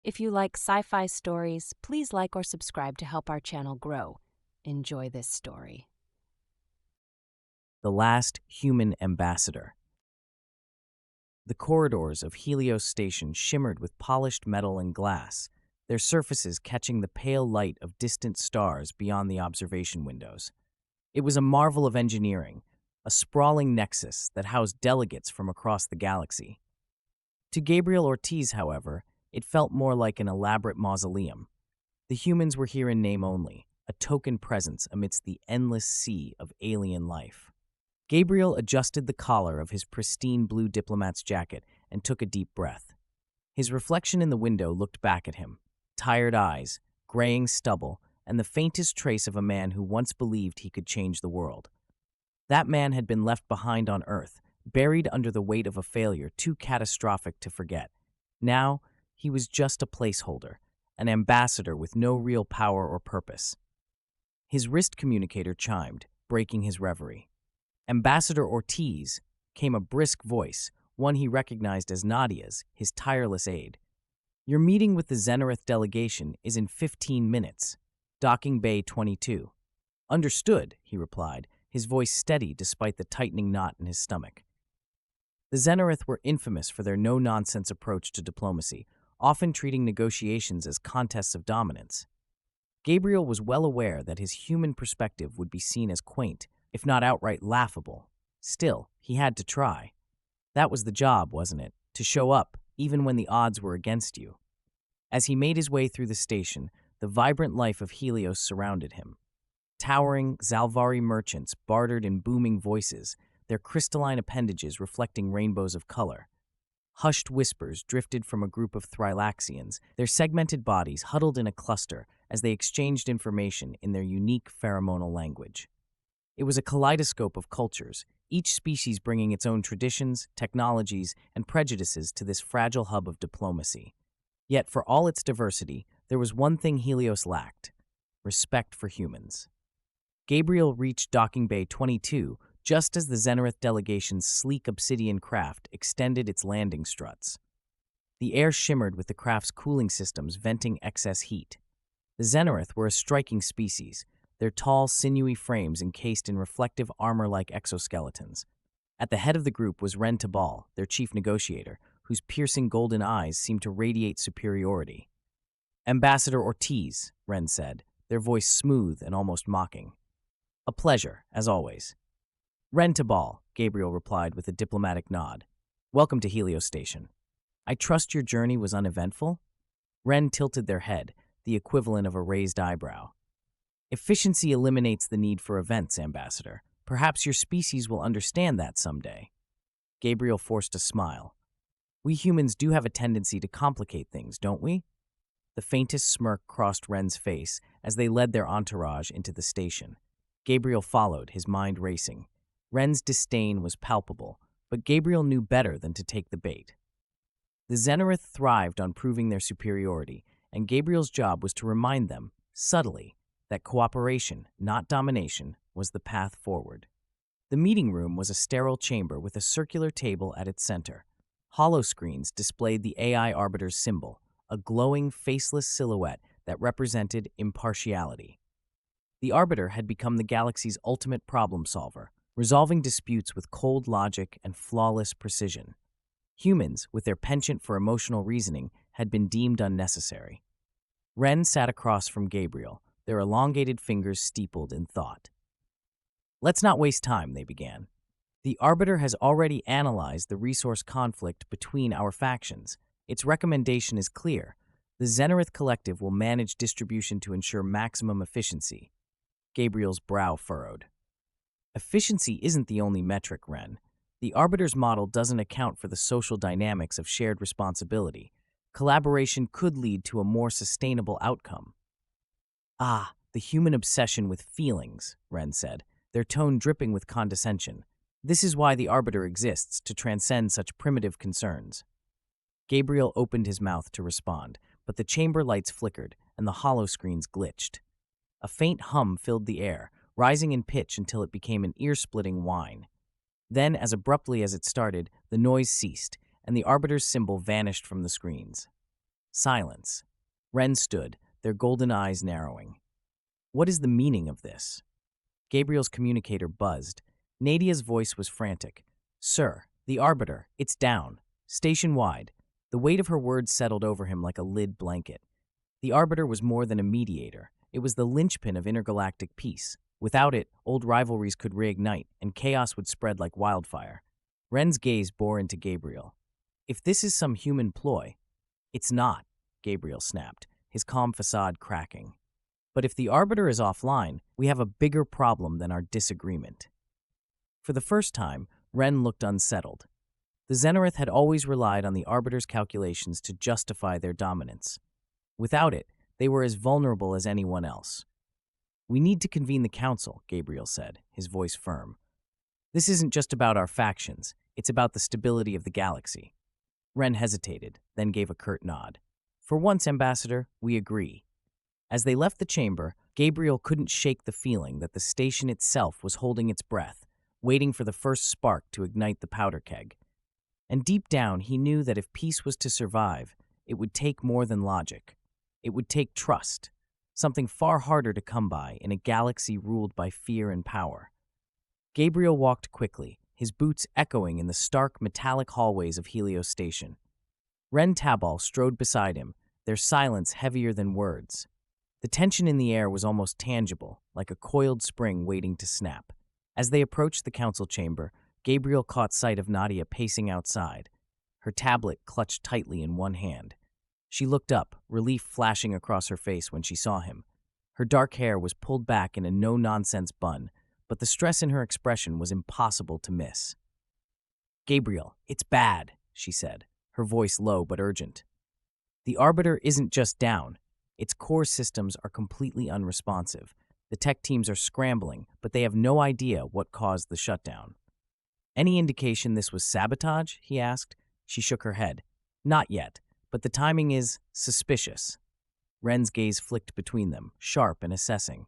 If you like sci-fi stories, please like or subscribe to help our channel grow. Enjoy this story. The Last Human Ambassador. The corridors of Helios Station shimmered with polished metal and glass, their surfaces catching the pale light of distant stars beyond the observation windows. It was a marvel of engineering, a sprawling nexus that housed delegates from across the galaxy. To Gabriel Ortiz, however, it felt more like an elaborate mausoleum. The humans were here in name only, a token presence amidst the endless sea of alien life. Gabriel adjusted the collar of his pristine blue diplomat's jacket and took a deep breath. His reflection in the window looked back at him, tired eyes, graying stubble, and the faintest trace of a man who once believed he could change the world. That man had been left behind on Earth, buried under the weight of a failure too catastrophic to forget. Now, he was just a placeholder, an ambassador with no real power or purpose. His wrist communicator chimed, breaking his reverie. Ambassador Ortiz, came a brisk voice, one he recognized as Nadia's, his tireless aide. Your meeting with the Xenareth delegation is in 15 minutes. Docking Bay 22. Understood, he replied, his voice steady despite the tightening knot in his stomach. The Xenareth were infamous for their no-nonsense approach to diplomacy, often treating negotiations as contests of dominance. Gabriel was well aware that his human perspective would be seen as quaint, if not outright laughable. Still, he had to try. That was the job, wasn't it? To show up, even when the odds were against you. As he made his way through the station, the vibrant life of Helios surrounded him. Towering Zalvari merchants bartered in booming voices, their crystalline appendages reflecting rainbows of color. Hushed whispers drifted from a group of Thrylaxians, their segmented bodies huddled in a cluster as they exchanged information in their unique pheromonal language. It was a kaleidoscope of cultures, each species bringing its own traditions, technologies, and prejudices to this fragile hub of diplomacy. Yet, for all its diversity, there was one thing Helios lacked: respect for humans. Gabriel reached Docking Bay 22 just as the Xenareth delegation's sleek obsidian craft extended its landing struts. The air shimmered with the craft's cooling systems venting excess heat. The Xenareth were a striking species, their tall, sinewy frames encased in reflective armor-like exoskeletons. At the head of the group was Ren Tabal, their chief negotiator, whose piercing golden eyes seemed to radiate superiority. Ambassador Ortiz, Ren said, their voice smooth and almost mocking. A pleasure, as always. Ren Tabal, Gabriel replied with a diplomatic nod. Welcome to Helios Station. I trust your journey was uneventful? Ren tilted their head, the equivalent of a raised eyebrow. Efficiency eliminates the need for events, Ambassador. Perhaps your species will understand that someday. Gabriel forced a smile. We humans do have a tendency to complicate things, don't we? The faintest smirk crossed Ren's face as they led their entourage into the station. Gabriel followed, his mind racing. Ren's disdain was palpable, but Gabriel knew better than to take the bait. The Xenareth thrived on proving their superiority, and Gabriel's job was to remind them, subtly, that cooperation, not domination, was the path forward. The meeting room was a sterile chamber with a circular table at its center. Holoscreens displayed the AI Arbiter's symbol, a glowing, faceless silhouette that represented impartiality. The Arbiter had become the galaxy's ultimate problem solver, resolving disputes with cold logic and flawless precision. Humans, with their penchant for emotional reasoning, had been deemed unnecessary. Ren sat across from Gabriel, their elongated fingers steepled in thought. Let's not waste time, they began. The Arbiter has already analyzed the resource conflict between our factions. Its recommendation is clear. The Xenareth Collective will manage distribution to ensure maximum efficiency. Gabriel's brow furrowed. Efficiency isn't the only metric, Ren. The Arbiter's model doesn't account for the social dynamics of shared responsibility. Collaboration could lead to a more sustainable outcome. Ah, the human obsession with feelings, Ren said, their tone dripping with condescension. This is why the Arbiter exists, to transcend such primitive concerns. Gabriel opened his mouth to respond, but the chamber lights flickered and the holoscreens glitched. A faint hum filled the air, rising in pitch until it became an ear-splitting whine. Then, as abruptly as it started, the noise ceased, and the Arbiter's symbol vanished from the screens. Silence. Ren stood, their golden eyes narrowing. What is the meaning of this? Gabriel's communicator buzzed. Nadia's voice was frantic. Sir, the Arbiter, it's down. Station-wide. The weight of her words settled over him like a lid blanket. The Arbiter was more than a mediator. It was the linchpin of intergalactic peace. Without it, old rivalries could reignite, and chaos would spread like wildfire. Ren's gaze bore into Gabriel. If this is some human ploy— It's not, Gabriel snapped, his calm facade cracking. But if the Arbiter is offline, we have a bigger problem than our disagreement. For the first time, Ren looked unsettled. The Xenareth had always relied on the Arbiter's calculations to justify their dominance. Without it, they were as vulnerable as anyone else. We need to convene the council, Gabriel said, his voice firm. This isn't just about our factions, it's about the stability of the galaxy. Ren hesitated, then gave a curt nod. For once, Ambassador, we agree. As they left the chamber, Gabriel couldn't shake the feeling that the station itself was holding its breath, waiting for the first spark to ignite the powder keg. And deep down, he knew that if peace was to survive, it would take more than logic. It would take trust, something far harder to come by in a galaxy ruled by fear and power. Gabriel walked quickly, his boots echoing in the stark, metallic hallways of Helios Station. Ren Tabal strode beside him, their silence heavier than words. The tension in the air was almost tangible, like a coiled spring waiting to snap. As they approached the council chamber, Gabriel caught sight of Nadia pacing outside, her tablet clutched tightly in one hand. She looked up, relief flashing across her face when she saw him. Her dark hair was pulled back in a no-nonsense bun, but the stress in her expression was impossible to miss. Gabriel, it's bad, she said, her voice low but urgent. The Arbiter isn't just down. Its core systems are completely unresponsive. The tech teams are scrambling, but they have no idea what caused the shutdown. Any indication this was sabotage? He asked. She shook her head. Not yet, but the timing is suspicious. Ren's gaze flicked between them, sharp and assessing.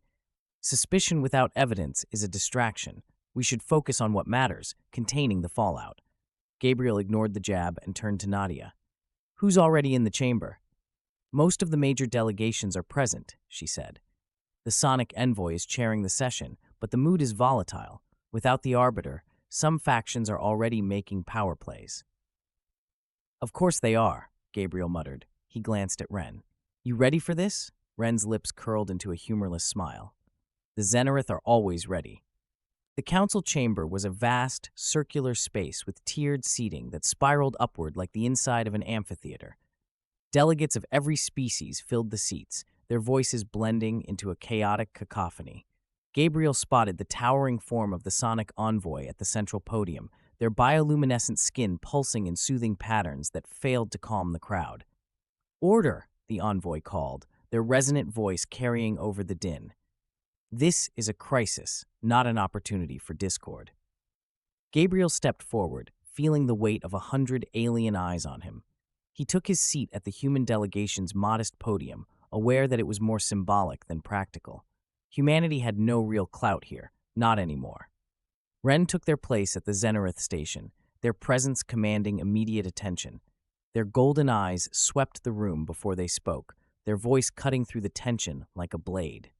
Suspicion without evidence is a distraction. We should focus on what matters, containing the fallout. Gabriel ignored the jab and turned to Nadia. Who's already in the chamber? Most of the major delegations are present, she said. The Sonic Envoy is chairing the session, but the mood is volatile. Without the Arbiter, some factions are already making power plays. Of course they are, Gabriel muttered. He glanced at Ren. You ready for this? Ren's lips curled into a humorless smile. The Xenareth are always ready. The council chamber was a vast, circular space with tiered seating that spiraled upward like the inside of an amphitheater. Delegates of every species filled the seats, their voices blending into a chaotic cacophony. Gabriel spotted the towering form of the Sonic Envoy at the central podium, their bioluminescent skin pulsing in soothing patterns that failed to calm the crowd. Order, the Envoy called, their resonant voice carrying over the din. This is a crisis, not an opportunity for discord. Gabriel stepped forward, feeling the weight of 100 alien eyes on him. He took his seat at the human delegation's modest podium, aware that it was more symbolic than practical. Humanity had no real clout here, not anymore. Ren took their place at the Xenareth station, their presence commanding immediate attention. Their golden eyes swept the room before they spoke, their voice cutting through the tension like a blade.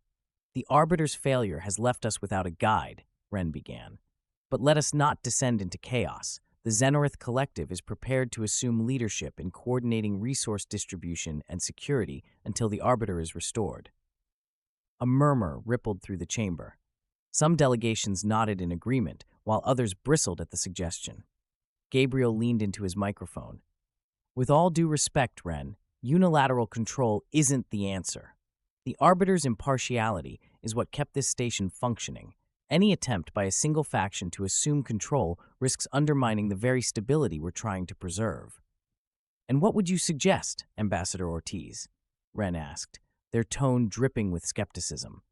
The Arbiter's failure has left us without a guide, Ren began. But let us not descend into chaos. The Xenareth Collective is prepared to assume leadership in coordinating resource distribution and security until the Arbiter is restored. A murmur rippled through the chamber. Some delegations nodded in agreement, while others bristled at the suggestion. Gabriel leaned into his microphone. With all due respect, Ren, unilateral control isn't the answer. The Arbiter's impartiality is what kept this station functioning. Any attempt by a single faction to assume control risks undermining the very stability we're trying to preserve. And what would you suggest, Ambassador Ortiz? Ren asked, their tone dripping with skepticism.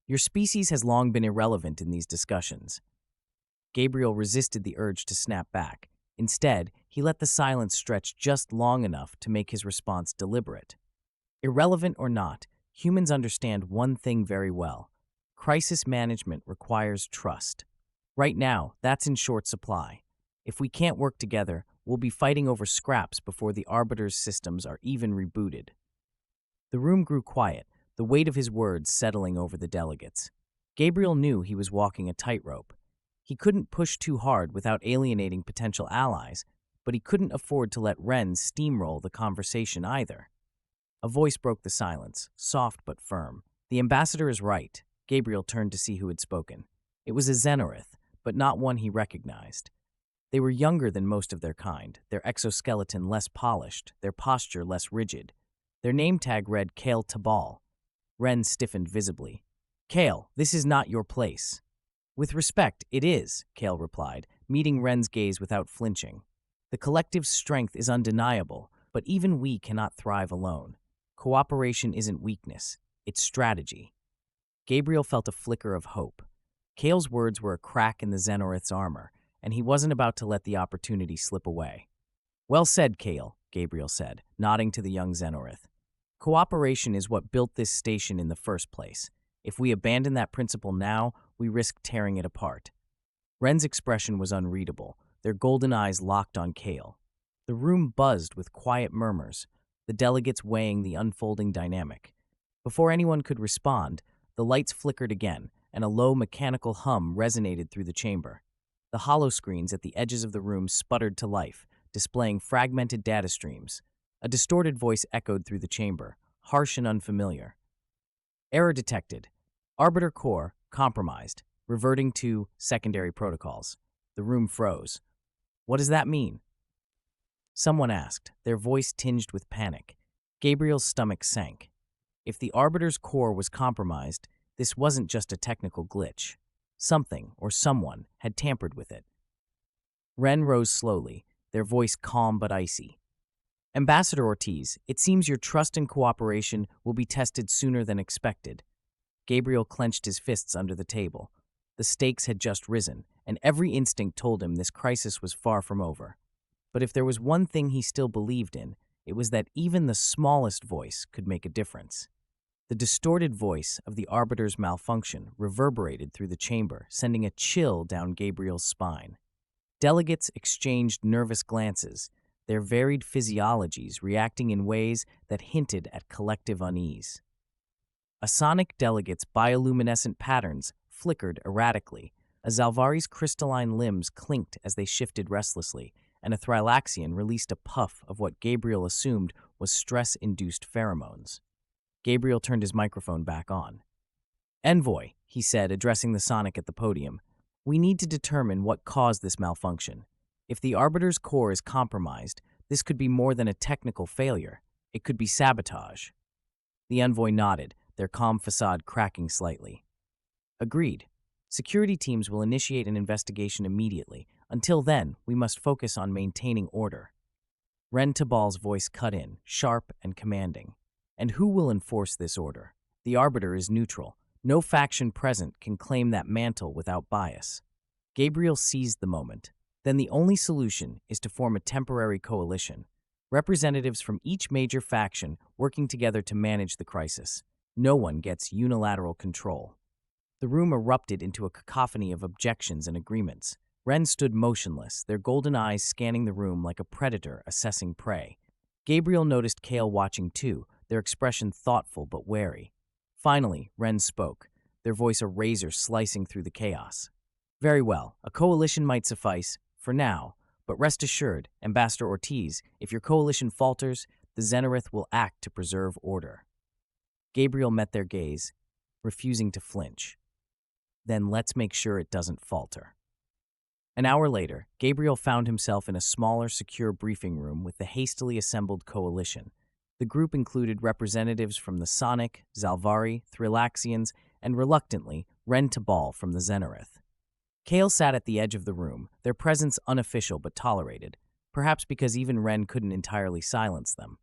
Your species has long been irrelevant in these discussions. Gabriel resisted the urge to snap back. Instead, he let the silence stretch just long enough to make his response deliberate. Irrelevant or not, humans understand one thing very well. Crisis management requires trust. Right now, that's in short supply. If we can't work together, we'll be fighting over scraps before the Arbiter's systems are even rebooted." The room grew quiet, the weight of his words settling over the delegates. Gabriel knew he was walking a tightrope. He couldn't push too hard without alienating potential allies, but he couldn't afford to let Ren steamroll the conversation either. A voice broke the silence, soft but firm. "The ambassador is right." Gabriel turned to see who had spoken. It was a Xenorith, but not one he recognized. They were younger than most of their kind, their exoskeleton less polished, their posture less rigid. Their name tag read Kale Tabal. Ren stiffened visibly. "Kale, this is not your place." "With respect, it is," Kale replied, meeting Ren's gaze without flinching. "The collective's strength is undeniable, but even we cannot thrive alone. Cooperation isn't weakness, it's strategy." Gabriel felt a flicker of hope. Kale's words were a crack in the Xenorith's armor, and he wasn't about to let the opportunity slip away. "Well said, Kale," Gabriel said, nodding to the young Xenorith. "Cooperation is what built this station in the first place. If we abandon that principle now, we risk tearing it apart." Ren's expression was unreadable, their golden eyes locked on Kale. The room buzzed with quiet murmurs, the delegates weighing the unfolding dynamic. Before anyone could respond, the lights flickered again, and a low mechanical hum resonated through the chamber. The hollow screens at the edges of the room sputtered to life, displaying fragmented data streams. A distorted voice echoed through the chamber, harsh and unfamiliar. "Error detected. Arbiter core compromised, reverting to secondary protocols." The room froze. "What does that mean?" Someone asked, their voice tinged with panic. Gabriel's stomach sank. If the Arbiter's core was compromised, this wasn't just a technical glitch. Something, or someone, had tampered with it. Ren rose slowly, their voice calm but icy. "Ambassador Ortiz, it seems your trust and cooperation will be tested sooner than expected." Gabriel clenched his fists under the table. The stakes had just risen, and every instinct told him this crisis was far from over. But if there was one thing he still believed in, it was that even the smallest voice could make a difference. The distorted voice of the Arbiter's malfunction reverberated through the chamber, sending a chill down Gabriel's spine. Delegates exchanged nervous glances, their varied physiologies reacting in ways that hinted at collective unease. A sonic delegate's bioluminescent patterns flickered erratically, a Zalvari's crystalline limbs clinked as they shifted restlessly, and a Thrylaxian released a puff of what Gabriel assumed was stress-induced pheromones. Gabriel turned his microphone back on. "Envoy," he said, addressing the sonic at the podium, "we need to determine what caused this malfunction. If the Arbiter's core is compromised, this could be more than a technical failure. It could be sabotage." The envoy nodded, their calm facade cracking slightly. "Agreed. Security teams will initiate an investigation immediately. Until then, we must focus on maintaining order." Ren Tabal's voice cut in, sharp and commanding. "And who will enforce this order? The Arbiter is neutral. No faction present can claim that mantle without bias." Gabriel seized the moment. "Then the only solution is to form a temporary coalition. Representatives from each major faction working together to manage the crisis. No one gets unilateral control." The room erupted into a cacophony of objections and agreements. Ren stood motionless, their golden eyes scanning the room like a predator assessing prey. Gabriel noticed Kale watching too, their expression thoughtful but wary. Finally, Ren spoke, their voice a razor slicing through the chaos. "Very well, a coalition might suffice, for now, but rest assured, Ambassador Ortiz, if your coalition falters, the Xenorith will act to preserve order." Gabriel met their gaze, refusing to flinch. "Then let's make sure it doesn't falter." An hour later, Gabriel found himself in a smaller, secure briefing room with the hastily assembled coalition. The group included representatives from the Sonic, Zalvari, Thrylaxians, and reluctantly, Ren Tabal from the Xenorith. Kale sat at the edge of the room, their presence unofficial but tolerated, perhaps because even Ren couldn't entirely silence them.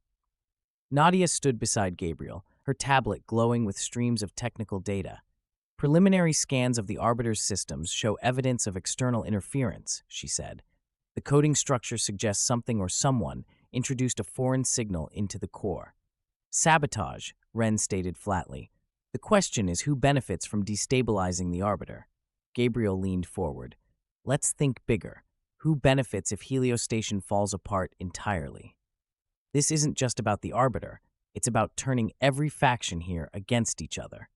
Nadia stood beside Gabriel, her tablet glowing with streams of technical data. "Preliminary scans of the Arbiter's systems show evidence of external interference," she said. "The coding structure suggests something or someone introduced a foreign signal into the core." "Sabotage," Ren stated flatly. "The question is who benefits from destabilizing the Arbiter." Gabriel leaned forward. "Let's think bigger. Who benefits if Helios Station falls apart entirely? This isn't just about the Arbiter, it's about turning every faction here against each other.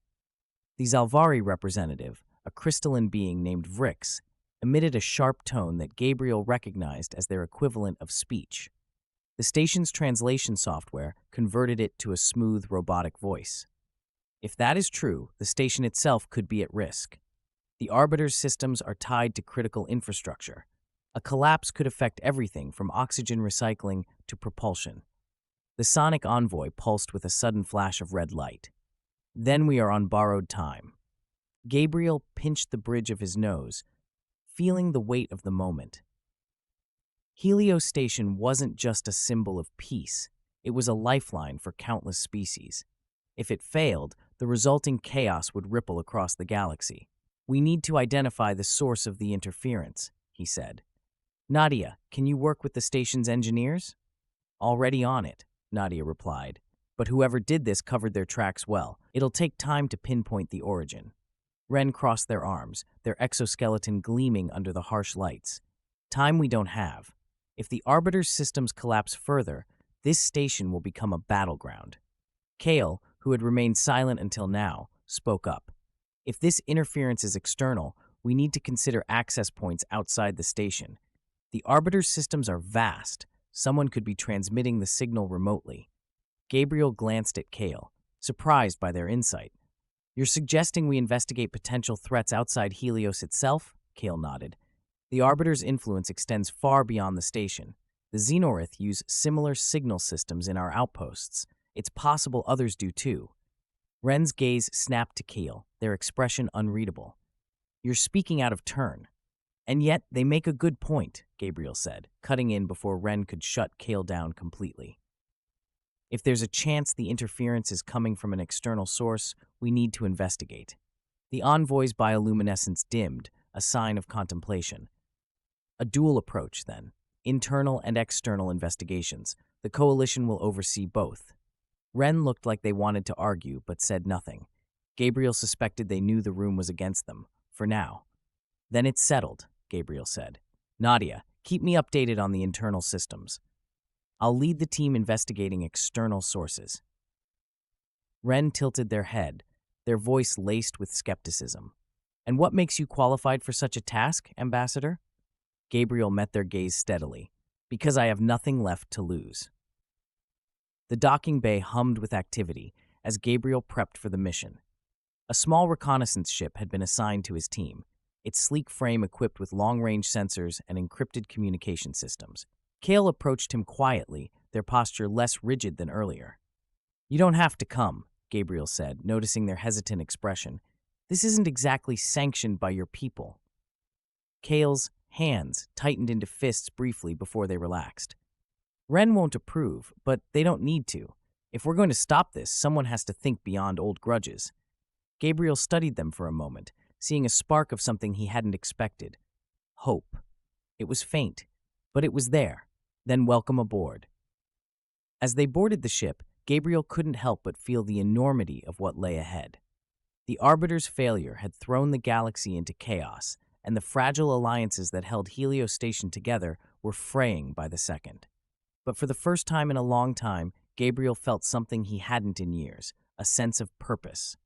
The Zalvari representative, a crystalline being named Vrix, emitted a sharp tone that Gabriel recognized as their equivalent of speech. The station's translation software converted it to a smooth, robotic voice. If that is true, the station itself could be at risk. The Arbiter's systems are tied to critical infrastructure. A collapse could affect everything from oxygen recycling to propulsion. The sonic envoy pulsed with a sudden flash of red light. Then we are on borrowed time. Gabriel pinched the bridge of his nose, feeling the weight of the moment. Helios Station wasn't just a symbol of peace, it was a lifeline for countless species. If it failed, the resulting chaos would ripple across the galaxy. We need to identify the source of the interference, he said. Nadia, can you work with the station's engineers? Already on it, Nadia replied. But whoever did this covered their tracks well. It'll take time to pinpoint the origin. Ren crossed their arms, their exoskeleton gleaming under the harsh lights. Time we don't have. If the Arbiter's systems collapse further, this station will become a battleground. Kale, who had remained silent until now, spoke up. If this interference is external, we need to consider access points outside the station. The Arbiter's systems are vast. Someone could be transmitting the signal remotely. Gabriel glanced at Kale, surprised by their insight. You're suggesting we investigate potential threats outside Helios itself? Kale nodded. The Arbiter's influence extends far beyond the station. The Xenorith use similar signal systems in our outposts. It's possible others do too. Ren's gaze snapped to Kale, their expression unreadable. You're speaking out of turn. And yet, they make a good point, Gabriel said, cutting in before Ren could shut Kale down completely. If there's a chance the interference is coming from an external source, we need to investigate. The envoy's bioluminescence dimmed, a sign of contemplation. A dual approach, then. Internal and external investigations. The coalition will oversee both. Ren looked like they wanted to argue, but said nothing. Gabriel suspected they knew the room was against them, for now. Then it's settled, Gabriel said. Nadia, keep me updated on the internal systems. I'll lead the team investigating external sources. Ren tilted their head, their voice laced with skepticism. And what makes you qualified for such a task, Ambassador? Gabriel met their gaze steadily. Because I have nothing left to lose. The docking bay hummed with activity as Gabriel prepped for the mission. A small reconnaissance ship had been assigned to his team, its sleek frame equipped with long-range sensors and encrypted communication systems. Kale approached him quietly, their posture less rigid than earlier. You don't have to come, Gabriel said, noticing their hesitant expression. This isn't exactly sanctioned by your people. Kale's hands tightened into fists briefly before they relaxed. Ren won't approve, but they don't need to. If we're going to stop this, someone has to think beyond old grudges. Gabriel studied them for a moment, seeing a spark of something he hadn't expected. Hope. It was faint, but it was there. Then welcome aboard. As they boarded the ship, Gabriel couldn't help but feel the enormity of what lay ahead. The Arbiter's failure had thrown the galaxy into chaos, and the fragile alliances that held Helios Station together were fraying by the second. But for the first time in a long time, Gabriel felt something he hadn't in years, a sense of purpose.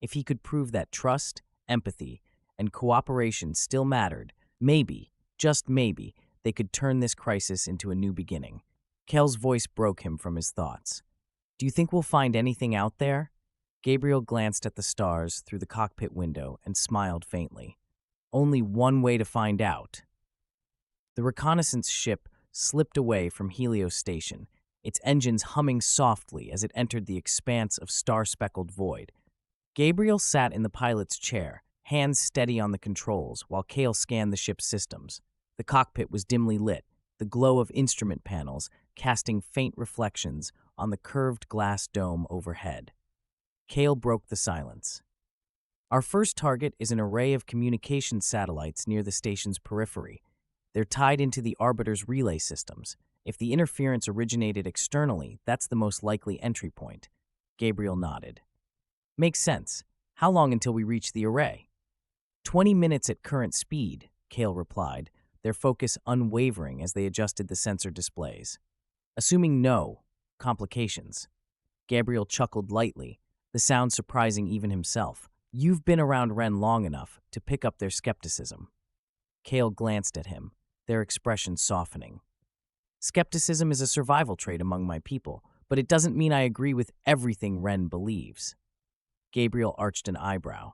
If he could prove that trust, empathy, and cooperation still mattered, maybe, just maybe, they could turn this crisis into a new beginning. Kel's voice broke him from his thoughts. Do you think we'll find anything out there? Gabriel glanced at the stars through the cockpit window and smiled faintly. Only one way to find out. The reconnaissance ship slipped away from Helios Station, its engines humming softly as it entered the expanse of star-speckled void. Gabriel sat in the pilot's chair, hands steady on the controls, while Kale scanned the ship's systems. The cockpit was dimly lit, the glow of instrument panels casting faint reflections on the curved glass dome overhead. Kale broke the silence. Our first target is an array of communication satellites near the station's periphery. They're tied into the Arbiter's relay systems. If the interference originated externally, that's the most likely entry point. Gabriel nodded. Makes sense. How long until we reach the array? 20 minutes at current speed, Kale replied, their focus unwavering as they adjusted the sensor displays. Assuming no complications, Gabriel chuckled lightly, the sound surprising even himself. You've been around Ren long enough to pick up their skepticism. Kale glanced at him, their expression softening. Skepticism is a survival trait among my people, but it doesn't mean I agree with everything Ren believes. Gabriel arched an eyebrow.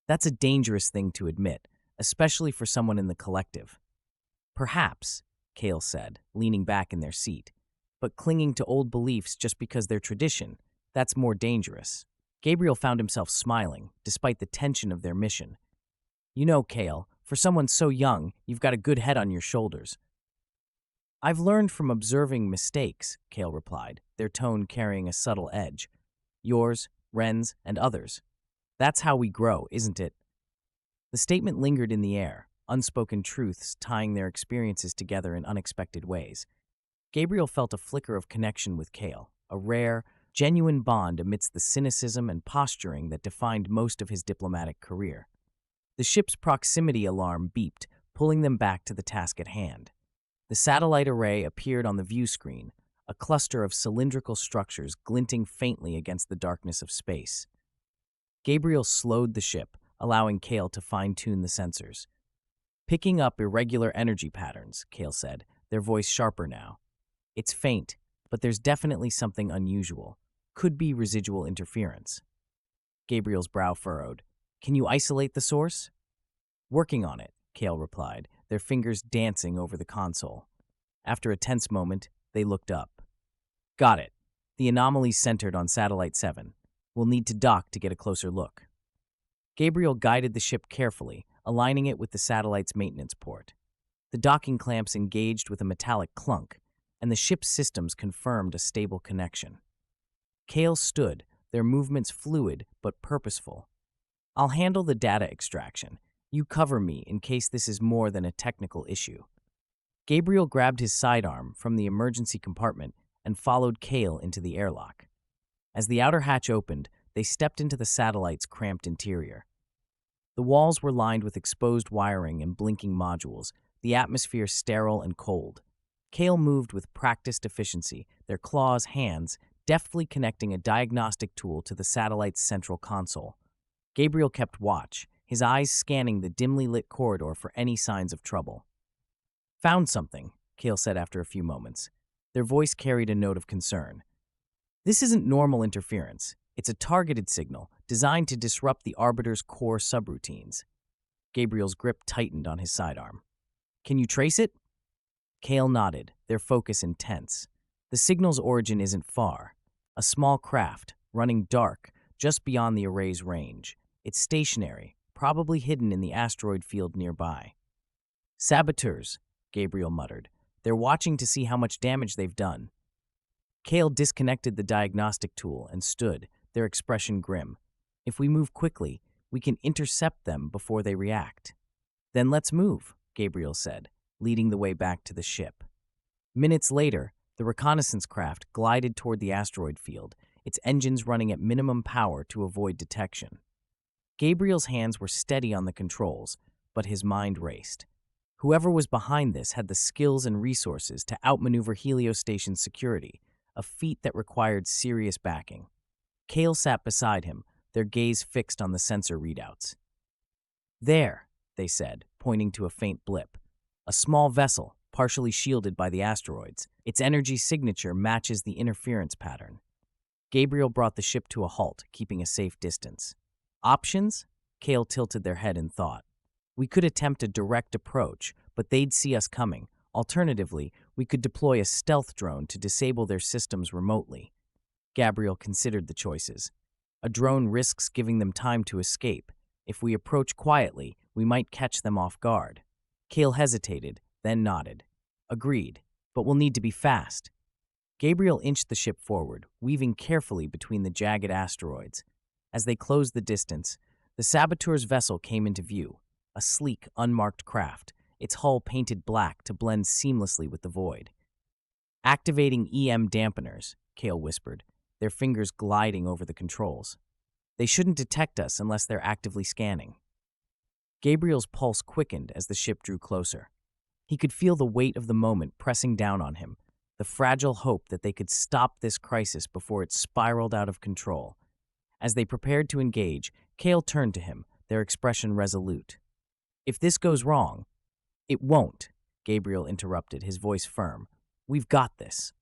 That's a dangerous thing to admit, especially for someone in the collective. Perhaps, Kale said, leaning back in their seat, but clinging to old beliefs just because they're tradition, that's more dangerous. Gabriel found himself smiling, despite the tension of their mission. You know, Kale, for someone so young, you've got a good head on your shoulders. I've learned from observing mistakes, Kale replied, their tone carrying a subtle edge. Yours, Ren's, and others. That's how we grow, isn't it? The statement lingered in the air, unspoken truths tying their experiences together in unexpected ways. Gabriel felt a flicker of connection with Kale, a rare, genuine bond amidst the cynicism and posturing that defined most of his diplomatic career. The ship's proximity alarm beeped, pulling them back to the task at hand. The satellite array appeared on the view screen, a cluster of cylindrical structures glinting faintly against the darkness of space. Gabriel slowed the ship, allowing Kale to fine-tune the sensors. Picking up irregular energy patterns, Kale said, their voice sharper now. It's faint, but there's definitely something unusual. Could be residual interference. Gabriel's brow furrowed. Can you isolate the source? Working on it, Kale replied, their fingers dancing over the console. After a tense moment, they looked up. Got it. The anomaly's centered on Satellite 7. We'll need to dock to get a closer look. Gabriel guided the ship carefully, aligning it with the satellite's maintenance port. The docking clamps engaged with a metallic clunk, and the ship's systems confirmed a stable connection. Kale stood, their movements fluid but purposeful. I'll handle the data extraction. You cover me in case this is more than a technical issue. Gabriel grabbed his sidearm from the emergency compartment and followed Kale into the airlock. As the outer hatch opened, they stepped into the satellite's cramped interior. The walls were lined with exposed wiring and blinking modules, the atmosphere sterile and cold. Kale moved with practiced efficiency, their claws hands, deftly connecting a diagnostic tool to the satellite's central console. Gabriel kept watch, his eyes scanning the dimly lit corridor for any signs of trouble. Found something, Kale said after a few moments. Their voice carried a note of concern. This isn't normal interference. It's a targeted signal designed to disrupt the Arbiter's core subroutines. Gabriel's grip tightened on his sidearm. Can you trace it? Kale nodded, their focus intense. The signal's origin isn't far. A small craft, running dark, just beyond the array's range. It's stationary, probably hidden in the asteroid field nearby. Saboteurs, Gabriel muttered. They're watching to see how much damage they've done. Kale disconnected the diagnostic tool and stood, their expression grim. If we move quickly, we can intercept them before they react. Then let's move, Gabriel said, leading the way back to the ship. Minutes later, the reconnaissance craft glided toward the asteroid field, its engines running at minimum power to avoid detection. Gabriel's hands were steady on the controls, but his mind raced. Whoever was behind this had the skills and resources to outmaneuver Heliostation's security, a feat that required serious backing. Kale sat beside him, their gaze fixed on the sensor readouts. There, they said, pointing to a faint blip. A small vessel, partially shielded by the asteroids. Its energy signature matches the interference pattern. Gabriel brought the ship to a halt, keeping a safe distance. Options? Kale tilted their head in thought. We could attempt a direct approach, but they'd see us coming. Alternatively, we could deploy a stealth drone to disable their systems remotely. Gabriel considered the choices. A drone risks giving them time to escape. If we approach quietly, we might catch them off guard. Kale hesitated, then nodded. Agreed, but we'll need to be fast. Gabriel inched the ship forward, weaving carefully between the jagged asteroids. As they closed the distance, the saboteur's vessel came into view, a sleek, unmarked craft, its hull painted black to blend seamlessly with the void. Activating EM dampeners, Kale whispered, their fingers gliding over the controls. They shouldn't detect us unless they're actively scanning. Gabriel's pulse quickened as the ship drew closer. He could feel the weight of the moment pressing down on him, the fragile hope that they could stop this crisis before it spiraled out of control. As they prepared to engage, Kale turned to him, their expression resolute. "If this goes wrong—" "It won't," Gabriel interrupted, his voice firm. "We've got this."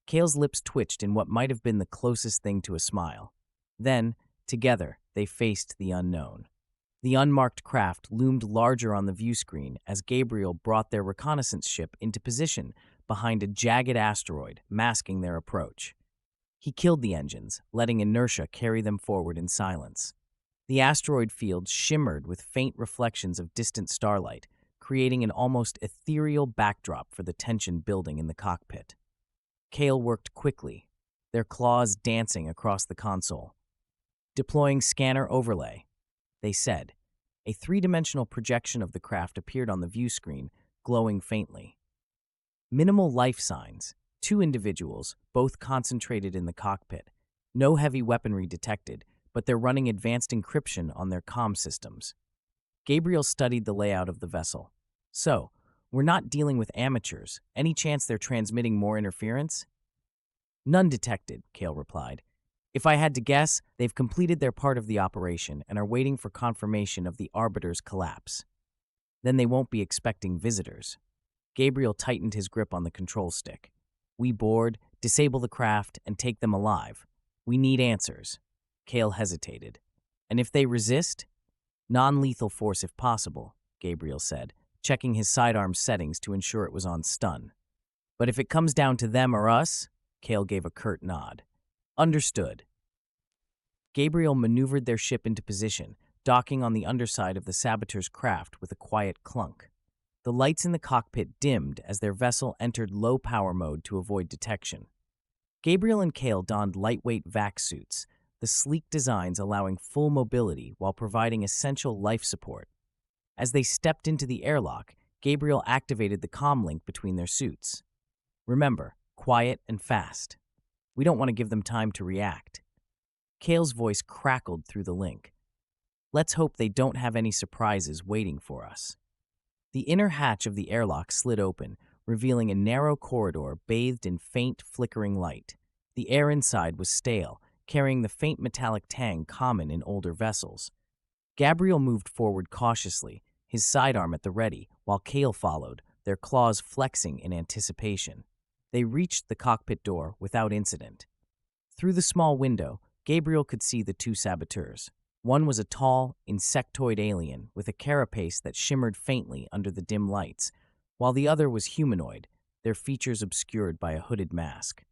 Kale's lips twitched in what might have been the closest thing to a smile. Then, together, they faced the unknown. The unmarked craft loomed larger on the view screen as Gabriel brought their reconnaissance ship into position behind a jagged asteroid, masking their approach. He killed the engines, letting inertia carry them forward in silence. The asteroid field shimmered with faint reflections of distant starlight, creating an almost ethereal backdrop for the tension building in the cockpit. Kale worked quickly, their claws dancing across the console. "Deploying scanner overlay," they said. A three-dimensional projection of the craft appeared on the view screen, glowing faintly. Minimal life signs, two individuals, both concentrated in the cockpit. No heavy weaponry detected, but they're running advanced encryption on their comm systems. Gabriel studied the layout of the vessel. "So, we're not dealing with amateurs. Any chance they're transmitting more interference?" "None detected," Kale replied. "If I had to guess, they've completed their part of the operation and are waiting for confirmation of the Arbiter's collapse. Then they won't be expecting visitors." Gabriel tightened his grip on the control stick. "We board, disable the craft, and take them alive. We need answers." Kale hesitated. "And if they resist?" "Non-lethal force if possible," Gabriel said, checking his sidearm settings to ensure it was on stun. "But if it comes down to them or us?" Kale gave a curt nod. "Understood." Gabriel maneuvered their ship into position, docking on the underside of the saboteur's craft with a quiet clunk. The lights in the cockpit dimmed as their vessel entered low-power mode to avoid detection. Gabriel and Kale donned lightweight vac suits, the sleek designs allowing full mobility while providing essential life support. As they stepped into the airlock, Gabriel activated the comm link between their suits. "Remember, quiet and fast. We don't want to give them time to react." Kale's voice crackled through the link. "Let's hope they don't have any surprises waiting for us." The inner hatch of the airlock slid open, revealing a narrow corridor bathed in faint, flickering light. The air inside was stale, carrying the faint metallic tang common in older vessels. Gabriel moved forward cautiously, his sidearm at the ready, while Kale followed, their claws flexing in anticipation. They reached the cockpit door without incident. Through the small window, Gabriel could see the two saboteurs. One was a tall, insectoid alien with a carapace that shimmered faintly under the dim lights, while the other was humanoid, their features obscured by a hooded mask.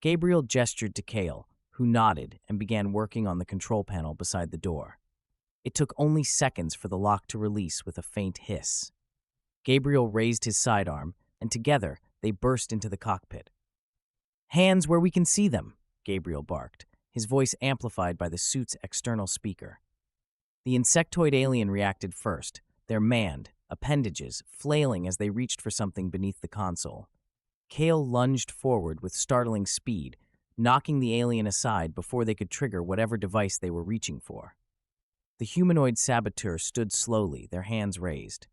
Gabriel gestured to Kale, who nodded and began working on the control panel beside the door. It took only seconds for the lock to release with a faint hiss. Gabriel raised his sidearm, and together they burst into the cockpit. "Hands where we can see them," Gabriel barked, his voice amplified by the suit's external speaker. The insectoid alien reacted first, their manned, appendages flailing as they reached for something beneath the console. Kale lunged forward with startling speed, knocking the alien aside before they could trigger whatever device they were reaching for. The humanoid saboteur stood slowly, their hands raised.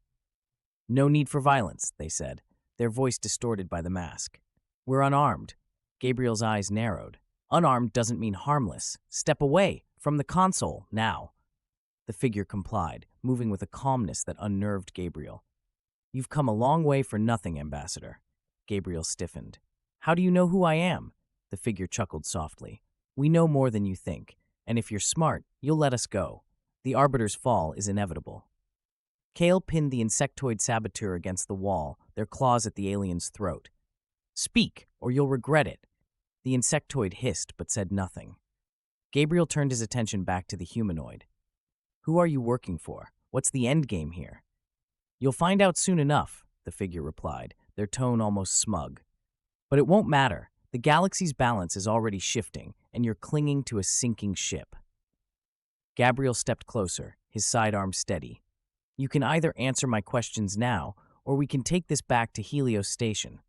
"No need for violence," they said, their voice distorted by the mask. "We're unarmed." Gabriel's eyes narrowed. "Unarmed doesn't mean harmless. Step away, from the console, now." The figure complied, moving with a calmness that unnerved Gabriel. "You've come a long way for nothing, Ambassador." Gabriel stiffened. "How do you know who I am?" The figure chuckled softly. "We know more than you think, and if you're smart, you'll let us go. The Arbiter's fall is inevitable." Kale pinned the insectoid saboteur against the wall, their claws at the alien's throat. "Speak, or you'll regret it." The insectoid hissed but said nothing. Gabriel turned his attention back to the humanoid. "Who are you working for? What's the end game here?" "You'll find out soon enough," the figure replied, their tone almost smug. "But it won't matter. The galaxy's balance is already shifting, and you're clinging to a sinking ship." Gabriel stepped closer, his sidearm steady. "You can either answer my questions now, or we can take this back to Helios Station.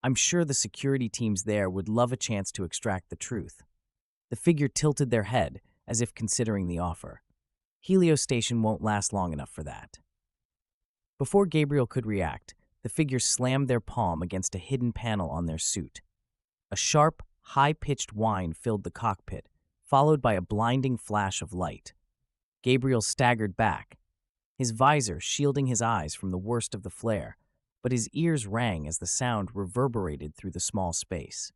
I'm sure the security teams there would love a chance to extract the truth." The figure tilted their head, as if considering the offer. "Helios Station won't last long enough for that." Before Gabriel could react, the figure slammed their palm against a hidden panel on their suit. A sharp, high-pitched whine filled the cockpit, followed by a blinding flash of light. Gabriel staggered back, his visor shielding his eyes from the worst of the flare, but his ears rang as the sound reverberated through the small space.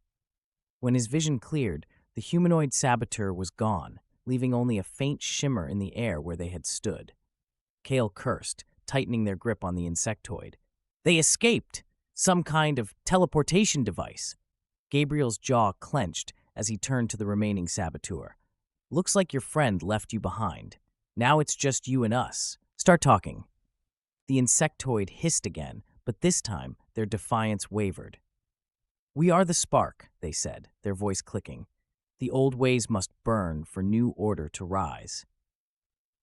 When his vision cleared, the humanoid saboteur was gone, leaving only a faint shimmer in the air where they had stood. Kale cursed, tightening their grip on the insectoid. They escaped! Some kind of teleportation device. Gabriel's jaw clenched as he turned to the remaining saboteur. Looks like your friend left you behind. Now it's just you and us. Start talking. The insectoid hissed again, but this time their defiance wavered. We are the spark, they said, their voice clicking. The old ways must burn for new order to rise.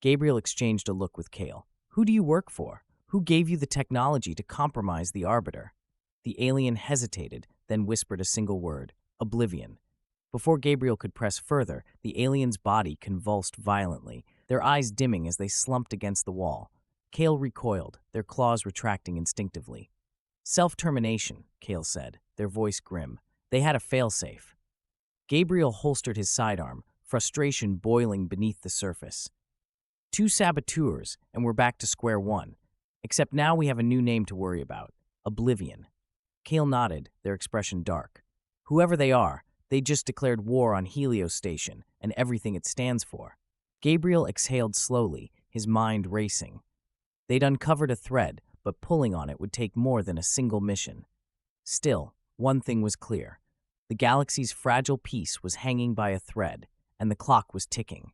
Gabriel exchanged a look with Kale. Who do you work for? Who gave you the technology to compromise the Arbiter? The alien hesitated, then whispered a single word, Oblivion. Before Gabriel could press further, the alien's body convulsed violently, their eyes dimming as they slumped against the wall. Kale recoiled, their claws retracting instinctively. Self-termination, Kale said, their voice grim. They had a failsafe. Gabriel holstered his sidearm, frustration boiling beneath the surface. 2 saboteurs, and we're back to square one. Except now we have a new name to worry about, Oblivion. Kale nodded, their expression dark. Whoever they are, they just declared war on Helios Station and everything it stands for. Gabriel exhaled slowly, his mind racing. They'd uncovered a thread, but pulling on it would take more than a single mission. Still, one thing was clear. The galaxy's fragile peace was hanging by a thread, and the clock was ticking.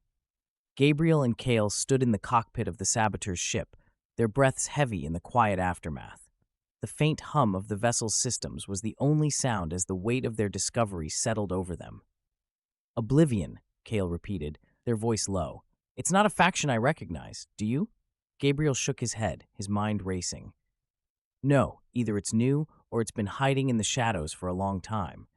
Gabriel and Kale stood in the cockpit of the saboteur's ship, their breaths heavy in the quiet aftermath. The faint hum of the vessel's systems was the only sound as the weight of their discovery settled over them. Oblivion, Kale repeated, their voice low. It's not a faction I recognize, do you? Gabriel shook his head, his mind racing. No, either it's new or it's been hiding in the shadows for a long time.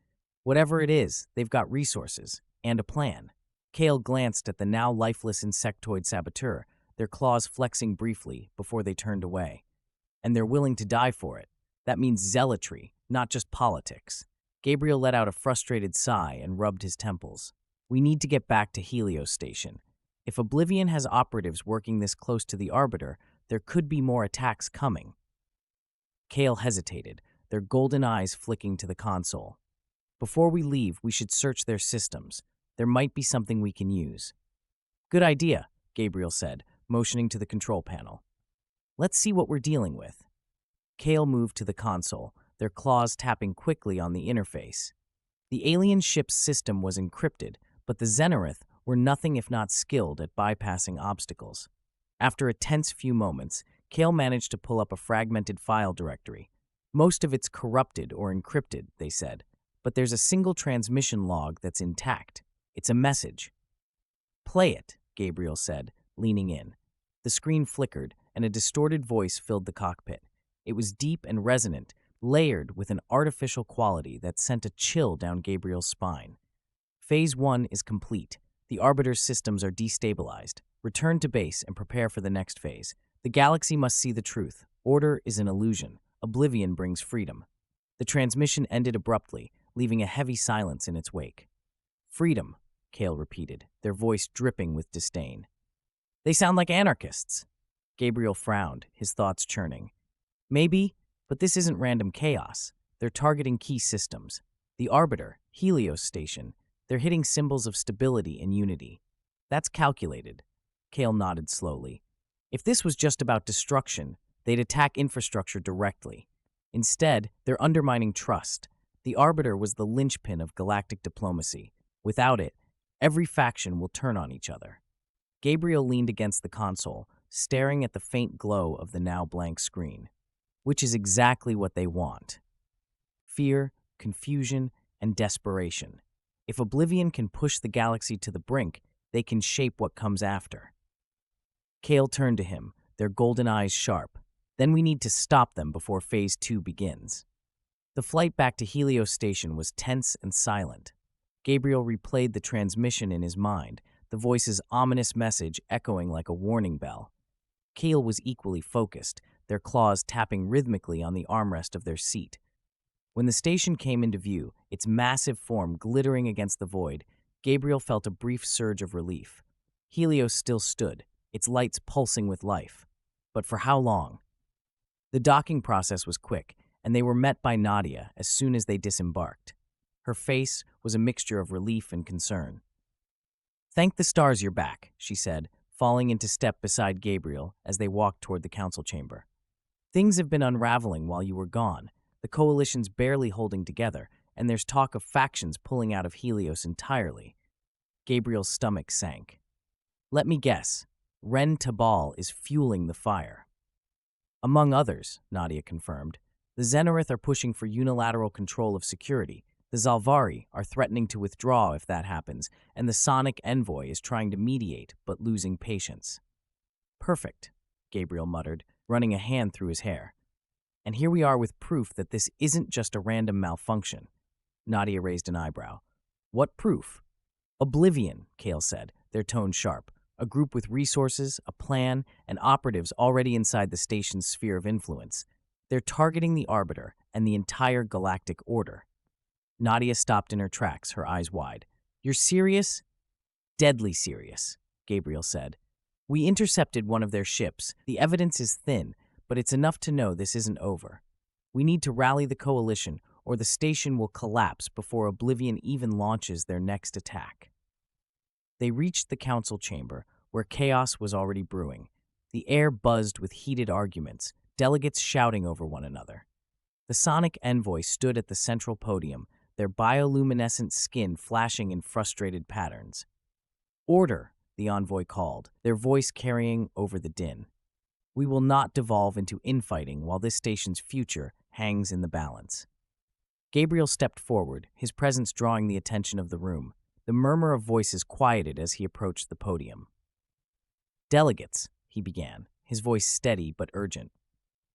Whatever it is, they've got resources and a plan. Kale glanced at the now lifeless insectoid saboteur, their claws flexing briefly before they turned away. And they're willing to die for it. That means zealotry, not just politics. Gabriel let out a frustrated sigh and rubbed his temples. We need to get back to Helios Station. If Oblivion has operatives working this close to the Arbiter, there could be more attacks coming. Kale hesitated, their golden eyes flicking to the console. Before we leave, we should search their systems. There might be something we can use. Good idea, Gabriel said, motioning to the control panel. Let's see what we're dealing with. Kale moved to the console, their claws tapping quickly on the interface. The alien ship's system was encrypted, but the Xenarith were nothing if not skilled at bypassing obstacles. After a tense few moments, Kale managed to pull up a fragmented file directory. Most of it's corrupted or encrypted, they said, but there's a single transmission log that's intact. It's a message. Play it, Gabriel said, leaning in. The screen flickered, and a distorted voice filled the cockpit. It was deep and resonant, layered with an artificial quality that sent a chill down Gabriel's spine. Phase 1 is complete. The Arbiter's systems are destabilized. Return to base and prepare for the next phase. The galaxy must see the truth. Order is an illusion. Oblivion brings freedom. The transmission ended abruptly, leaving a heavy silence in its wake. Freedom, Kale repeated, their voice dripping with disdain. They sound like anarchists. Gabriel frowned, his thoughts churning. Maybe, but this isn't random chaos. They're targeting key systems. The Arbiter, Helios Station. They're hitting symbols of stability and unity. That's calculated. Kale nodded slowly. If this was just about destruction, they'd attack infrastructure directly. Instead, they're undermining trust. The Arbiter was the linchpin of galactic diplomacy. Without it, every faction will turn on each other. Gabriel leaned against the console, staring at the faint glow of the now blank screen. Which is exactly what they want. Fear, confusion, and desperation. If Oblivion can push the galaxy to the brink, they can shape what comes after. Kale turned to him, their golden eyes sharp. Then we need to stop them before Phase 2 begins. The flight back to Helios Station was tense and silent. Gabriel replayed the transmission in his mind, the voice's ominous message echoing like a warning bell. Kale was equally focused, their claws tapping rhythmically on the armrest of their seat. When the station came into view, its massive form glittering against the void, Gabriel felt a brief surge of relief. Helios still stood, its lights pulsing with life. But for how long? The docking process was quick, and they were met by Nadia as soon as they disembarked. Her face was a mixture of relief and concern. "Thank the stars you're back," she said, falling into step beside Gabriel as they walked toward the council chamber. "Things have been unraveling while you were gone. The coalition's barely holding together, and there's talk of factions pulling out of Helios entirely." Gabriel's stomach sank. "Let me guess. Ren Tabal is fueling the fire." "Among others," Nadia confirmed. "The Xenorith are pushing for unilateral control of security. The Zalvari are threatening to withdraw if that happens, and the Sonic Envoy is trying to mediate but losing patience." "Perfect," Gabriel muttered, running a hand through his hair. "And here we are with proof that this isn't just a random malfunction." Nadia raised an eyebrow. "What proof?" "Oblivion," Kale said, their tone sharp. "A group with resources, a plan, and operatives already inside the station's sphere of influence. They're targeting the Arbiter and the entire galactic order." Nadia stopped in her tracks, her eyes wide. "You're serious?" "Deadly serious," Gabriel said. "We intercepted one of their ships. The evidence is thin, but it's enough to know this isn't over. We need to rally the coalition, or the station will collapse before Oblivion even launches their next attack." They reached the council chamber, where chaos was already brewing. The air buzzed with heated arguments, delegates shouting over one another. The Sonic Envoy stood at the central podium, their bioluminescent skin flashing in frustrated patterns. "Order," the envoy called, their voice carrying over the din. "We will not devolve into infighting while this station's future hangs in the balance." Gabriel stepped forward, his presence drawing the attention of the room. The murmur of voices quieted as he approached the podium. "Delegates," he began, his voice steady but urgent.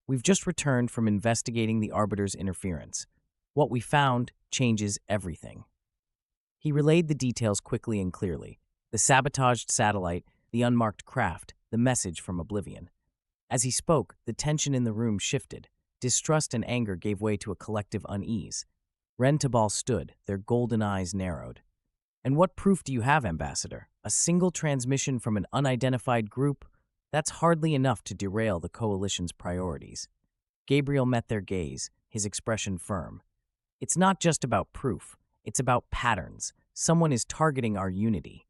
"We've just returned from investigating the Arbiter's interference. What we found changes everything." He relayed the details quickly and clearly. The sabotaged satellite, the unmarked craft, the message from Oblivion. As he spoke, the tension in the room shifted. Distrust and anger gave way to a collective unease. Ren Tabal stood, their golden eyes narrowed. "And what proof do you have, Ambassador? A single transmission from an unidentified group? That's hardly enough to derail the coalition's priorities." Gabriel met their gaze, his expression firm. "It's not just about proof. It's about patterns. Someone is targeting our unity.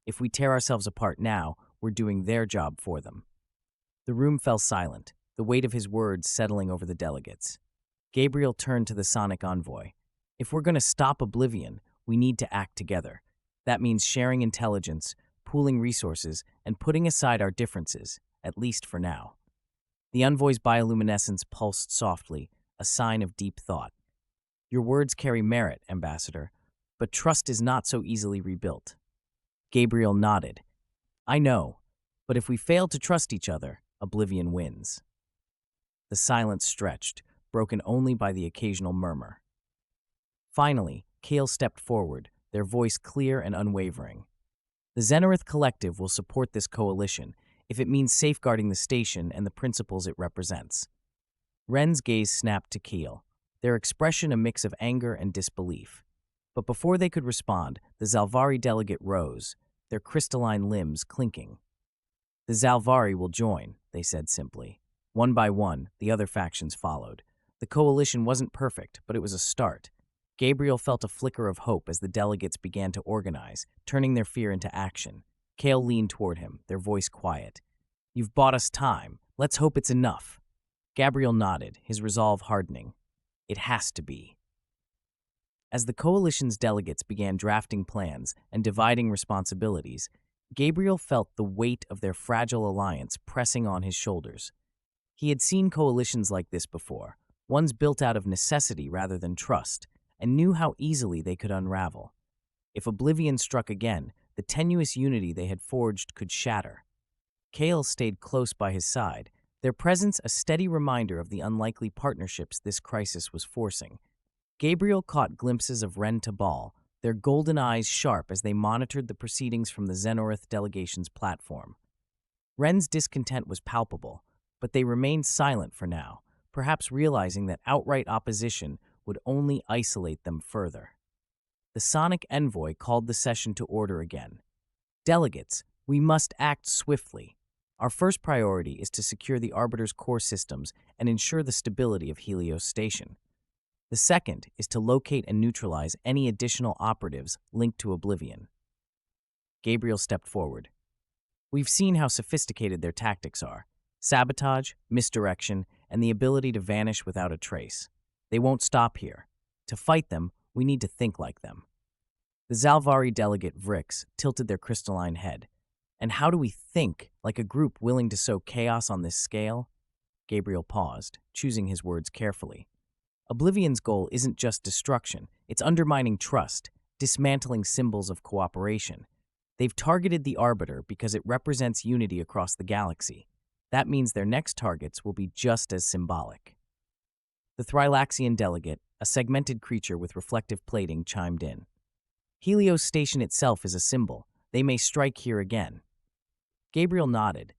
If we tear ourselves apart now, we're doing their job for them." The room fell silent, the weight of his words settling over the delegates. Gabriel turned to the Sonic Envoy. "If we're going to stop Oblivion, we need to act together. That means sharing intelligence, pooling resources, and putting aside our differences, at least for now." The envoy's bioluminescence pulsed softly, a sign of deep thought. "Your words carry merit, Ambassador, but trust is not so easily rebuilt." Gabriel nodded. "I know, but if we fail to trust each other, Oblivion wins." The silence stretched, broken only by the occasional murmur. Finally, Kale stepped forward, their voice clear and unwavering. "The Xenorith Collective will support this coalition if it means safeguarding the station and the principles it represents." Ren's gaze snapped to Kale, their expression a mix of anger and disbelief. But before they could respond, the Zalvari delegate rose, their crystalline limbs clinking. "The Zalvari will join," they said simply. One by one, the other factions followed. The coalition wasn't perfect, but it was a start. Gabriel felt a flicker of hope as the delegates began to organize, turning their fear into action. Kale leaned toward him, their voice quiet. "You've bought us time. Let's hope it's enough." Gabriel nodded, his resolve hardening. "It has to be." As the coalition's delegates began drafting plans and dividing responsibilities, Gabriel felt the weight of their fragile alliance pressing on his shoulders. He had seen coalitions like this before, ones built out of necessity rather than trust, and knew how easily they could unravel. If Oblivion struck again, the tenuous unity they had forged could shatter. Kale stayed close by his side, their presence a steady reminder of the unlikely partnerships this crisis was forcing. Gabriel caught glimpses of Ren Tabal, their golden eyes sharp as they monitored the proceedings from the Xenorith delegation's platform. Ren's discontent was palpable, but they remained silent for now, perhaps realizing that outright opposition would only isolate them further. The sonic envoy called the session to order again. Delegates, we must act swiftly. Our first priority is to secure the Arbiter's core systems and ensure the stability of Helios Station. The second is to locate and neutralize any additional operatives linked to Oblivion. Gabriel stepped forward. We've seen how sophisticated their tactics are. Sabotage, misdirection, and the ability to vanish without a trace. They won't stop here. To fight them, we need to think like them. The Zalvari delegate Vrix tilted their crystalline head. And how do we think like a group willing to sow chaos on this scale? Gabriel paused, choosing his words carefully. Oblivion's goal isn't just destruction, it's undermining trust, dismantling symbols of cooperation. They've targeted the Arbiter because it represents unity across the galaxy. That means their next targets will be just as symbolic. The Thrylaxian delegate, a segmented creature with reflective plating, chimed in. Helios Station itself is a symbol. They may strike here again. Gabriel nodded.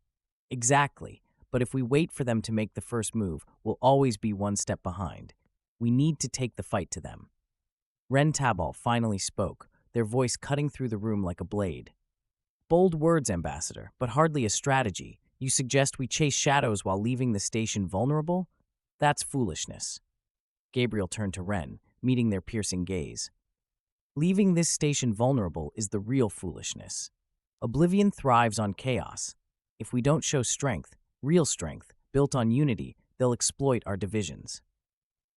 Exactly, but if we wait for them to make the first move, we'll always be one step behind. We need to take the fight to them. Ren Tabal finally spoke, their voice cutting through the room like a blade. Bold words, Ambassador, but hardly a strategy. You suggest we chase shadows while leaving the station vulnerable? That's foolishness. Gabriel turned to Ren, meeting their piercing gaze. Leaving this station vulnerable is the real foolishness. Oblivion thrives on chaos. If we don't show strength, real strength, built on unity, they'll exploit our divisions.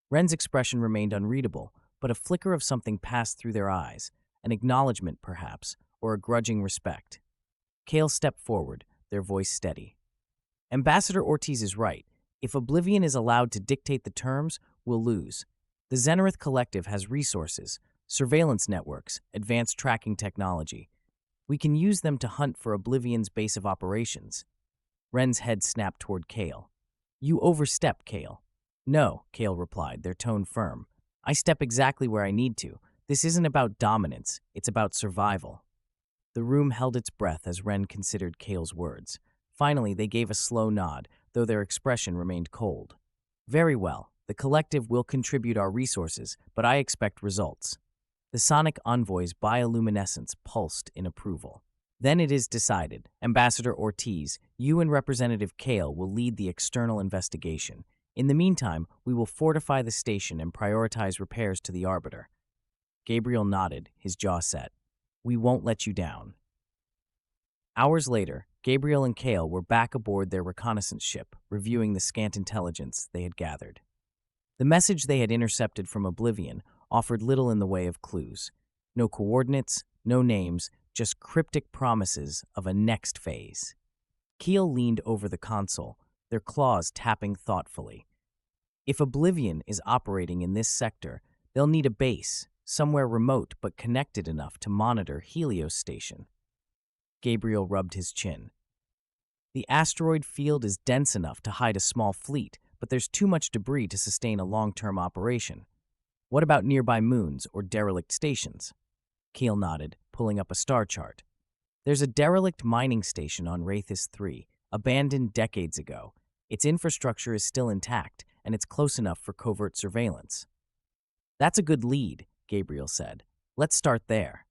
Ren's expression remained unreadable, but a flicker of something passed through their eyes, an acknowledgement perhaps, or a grudging respect. Kale stepped forward, their voice steady. Ambassador Ortiz is right. If Oblivion is allowed to dictate the terms, we'll lose. The Xenarith Collective has resources, surveillance networks, advanced tracking technology. We can use them to hunt for Oblivion's base of operations. Ren's head snapped toward Kale. You overstep, Kale. No, Kale replied, their tone firm. I step exactly where I need to. This isn't about dominance, it's about survival. The room held its breath as Ren considered Kale's words. Finally, they gave a slow nod, though their expression remained cold. Very well, the collective will contribute our resources, but I expect results. The sonic envoy's bioluminescence pulsed in approval. Then it is decided. Ambassador Ortiz, you and Representative Kale will lead the external investigation. In the meantime, we will fortify the station and prioritize repairs to the Arbiter. Gabriel nodded, his jaw set. We won't let you down. Hours later, Gabriel and Kale were back aboard their reconnaissance ship, reviewing the scant intelligence they had gathered. The message they had intercepted from Oblivion offered little in the way of clues. No coordinates, no names, just cryptic promises of a next phase. Keel leaned over the console, their claws tapping thoughtfully. If Oblivion is operating in this sector, they'll need a base, somewhere remote but connected enough to monitor Helios Station. Gabriel rubbed his chin. The asteroid field is dense enough to hide a small fleet, but there's too much debris to sustain a long-term operation. What about nearby moons or derelict stations? Keel nodded, pulling up a star chart. There's a derelict mining station on Wraithis 3, abandoned decades ago. Its infrastructure is still intact, and it's close enough for covert surveillance. That's a good lead, Gabriel said. Let's start there.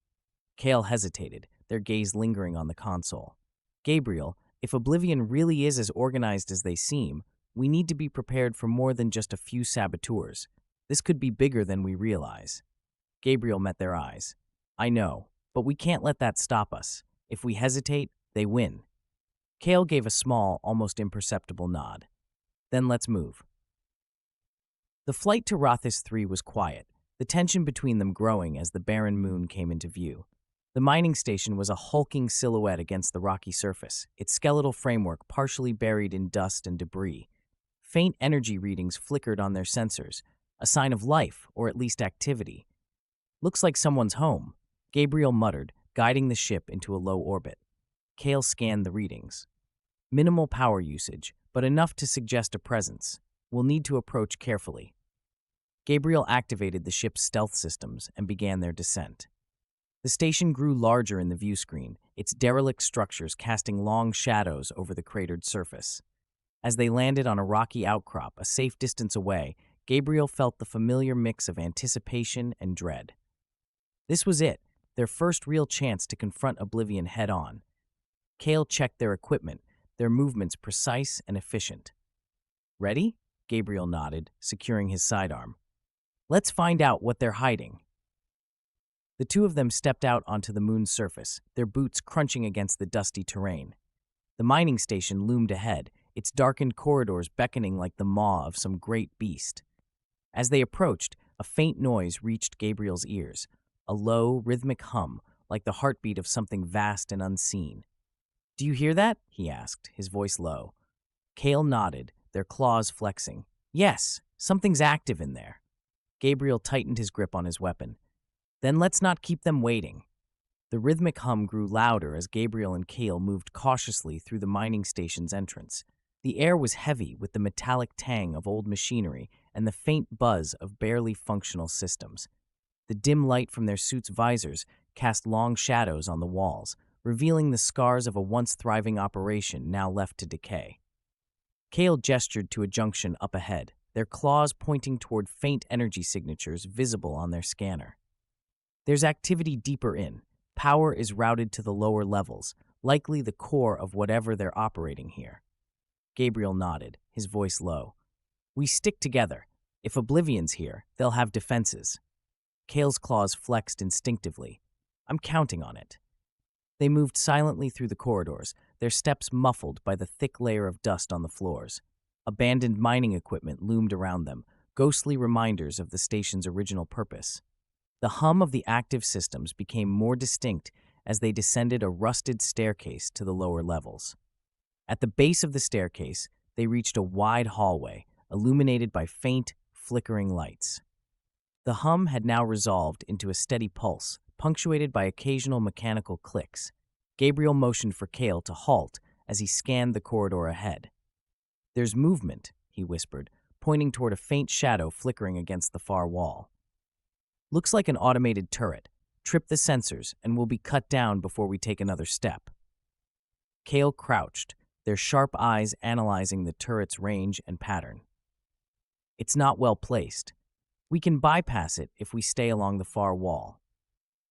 Kale hesitated, their gaze lingering on the console. Gabriel, if Oblivion really is as organized as they seem, we need to be prepared for more than just a few saboteurs. This could be bigger than we realize. Gabriel met their eyes. I know, but we can't let that stop us. If we hesitate, they win. Kale gave a small, almost imperceptible nod. Then let's move. The flight to Wraithis 3 was quiet, the tension between them growing as the barren moon came into view. The mining station was a hulking silhouette against the rocky surface, its skeletal framework partially buried in dust and debris. Faint energy readings flickered on their sensors, a sign of life, or at least activity. Looks like someone's home, Gabriel muttered, guiding the ship into a low orbit. Kale scanned the readings. Minimal power usage, but enough to suggest a presence. We'll need to approach carefully. Gabriel activated the ship's stealth systems and began their descent. The station grew larger in the view screen, its derelict structures casting long shadows over the cratered surface. As they landed on a rocky outcrop a safe distance away, Gabriel felt the familiar mix of anticipation and dread. This was it, their first real chance to confront Oblivion head-on. Kale checked their equipment, their movements precise and efficient. "Ready?" Gabriel nodded, securing his sidearm. "Let's find out what they're hiding." The two of them stepped out onto the moon's surface, their boots crunching against the dusty terrain. The mining station loomed ahead, its darkened corridors beckoning like the maw of some great beast. As they approached, a faint noise reached Gabriel's ears, a low, rhythmic hum, like the heartbeat of something vast and unseen. "Do you hear that?" he asked, his voice low. Kale nodded, their claws flexing. "Yes, something's active in there." Gabriel tightened his grip on his weapon. "Then let's not keep them waiting." The rhythmic hum grew louder as Gabriel and Kale moved cautiously through the mining station's entrance. The air was heavy with the metallic tang of old machinery and the faint buzz of barely functional systems. The dim light from their suits' visors cast long shadows on the walls, revealing the scars of a once thriving operation now left to decay. Kale gestured to a junction up ahead, their claws pointing toward faint energy signatures visible on their scanner. "There's activity deeper in. Power is routed to the lower levels, likely the core of whatever they're operating here." Gabriel nodded, his voice low. "We stick together. If Oblivion's here, they'll have defenses." Kale's claws flexed instinctively. "I'm counting on it." They moved silently through the corridors, their steps muffled by the thick layer of dust on the floors. Abandoned mining equipment loomed around them, ghostly reminders of the station's original purpose. The hum of the active systems became more distinct as they descended a rusted staircase to the lower levels. At the base of the staircase, they reached a wide hallway, illuminated by faint, flickering lights. The hum had now resolved into a steady pulse, punctuated by occasional mechanical clicks. Gabriel motioned for Kale to halt as he scanned the corridor ahead. "There's movement," he whispered, pointing toward a faint shadow flickering against the far wall. "Looks like an automated turret. Trip the sensors, and we'll be cut down before we take another step." Kale crouched, their sharp eyes analyzing the turret's range and pattern. "It's not well placed. We can bypass it if we stay along the far wall."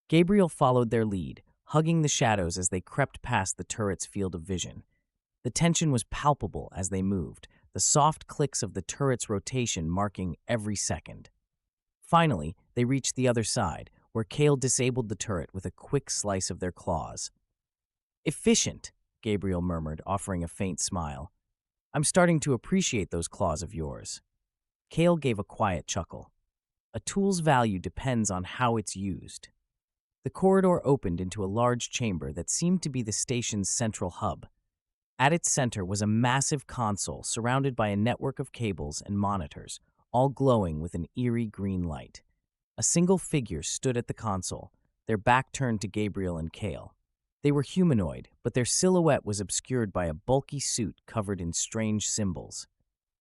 Gabriel followed their lead, hugging the shadows as they crept past the turret's field of vision. The tension was palpable as they moved, the soft clicks of the turret's rotation marking every second. Finally, they reached the other side, where Kale disabled the turret with a quick slice of their claws. "Efficient," Gabriel murmured, offering a faint smile. "I'm starting to appreciate those claws of yours." Kale gave a quiet chuckle. "A tool's value depends on how it's used." The corridor opened into a large chamber that seemed to be the station's central hub. At its center was a massive console surrounded by a network of cables and monitors, all glowing with an eerie green light. A single figure stood at the console, their back turned to Gabriel and Kale. They were humanoid, but their silhouette was obscured by a bulky suit covered in strange symbols.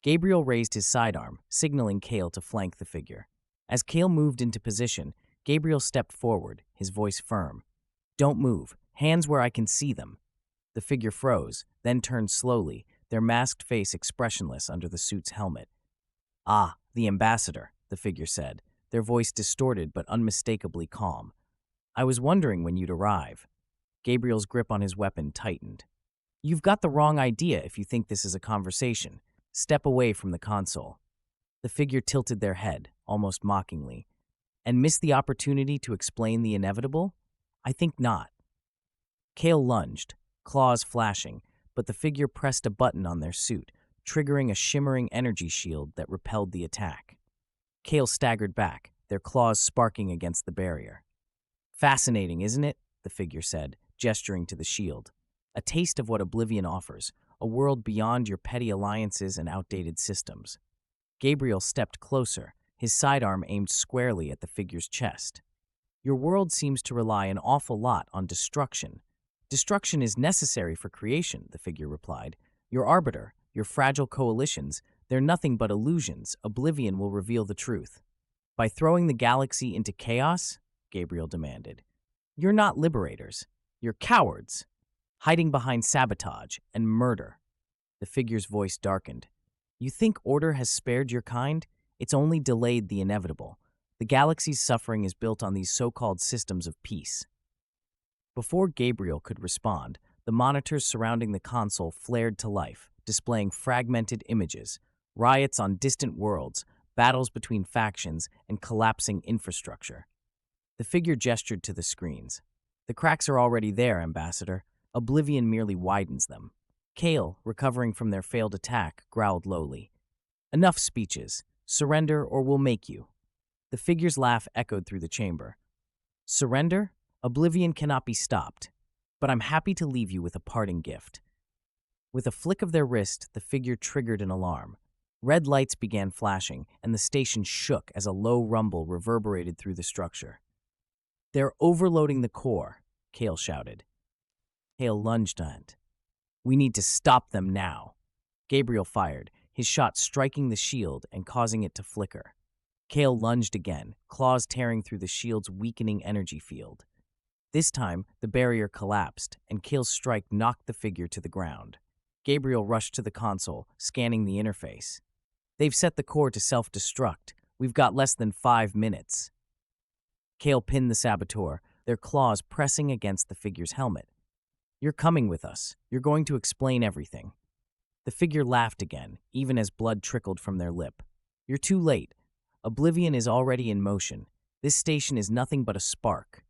Gabriel raised his sidearm, signaling Kale to flank the figure. As Kale moved into position, Gabriel stepped forward, his voice firm. "Don't move. Hands where I can see them." The figure froze, then turned slowly, their masked face expressionless under the suit's helmet. "Ah, the ambassador," the figure said, their voice distorted but unmistakably calm. "I was wondering when you'd arrive." Gabriel's grip on his weapon tightened. "You've got the wrong idea if you think this is a conversation. Step away from the console." The figure tilted their head, almost mockingly. "And miss the opportunity to explain the inevitable? I think not." Kale lunged, claws flashing, but the figure pressed a button on their suit, triggering a shimmering energy shield that repelled the attack. Kale staggered back, their claws sparking against the barrier. "Fascinating, isn't it?" the figure said, gesturing to the shield. "A taste of what Oblivion offers, a world beyond your petty alliances and outdated systems." Gabriel stepped closer, his sidearm aimed squarely at the figure's chest. "Your world seems to rely an awful lot on destruction." "Destruction is necessary for creation," the figure replied. "Your arbiter, your fragile coalitions, they're nothing but illusions. Oblivion will reveal the truth." "By throwing the galaxy into chaos?" Gabriel demanded. "You're not liberators. You're cowards, hiding behind sabotage and murder." The figure's voice darkened. You think order has spared your kind? It's only delayed the inevitable. The galaxy's suffering is built on these so-called systems of peace. Before Gabriel could respond, the monitors surrounding the console flared to life, displaying fragmented images, riots on distant worlds, battles between factions, and collapsing infrastructure. The figure gestured to the screens. The cracks are already there, Ambassador. Oblivion merely widens them. Kale, recovering from their failed attack, growled lowly. Enough speeches. Surrender or we'll make you. The figure's laugh echoed through the chamber. Surrender? Oblivion cannot be stopped. But I'm happy to leave you with a parting gift. With a flick of their wrist, the figure triggered an alarm. Red lights began flashing, and the station shook as a low rumble reverberated through the structure. They're overloading the core, Kale shouted. Kale lunged on it. We need to stop them now. Gabriel fired, his shot striking the shield and causing it to flicker. Kale lunged again, claws tearing through the shield's weakening energy field. This time, the barrier collapsed, and Kale's strike knocked the figure to the ground. Gabriel rushed to the console, scanning the interface. They've set the core to self-destruct. We've got less than 5 minutes. Kale pinned the saboteur, their claws pressing against the figure's helmet. You're coming with us. You're going to explain everything. The figure laughed again, even as blood trickled from their lip. You're too late. Oblivion is already in motion. This station is nothing but a spark.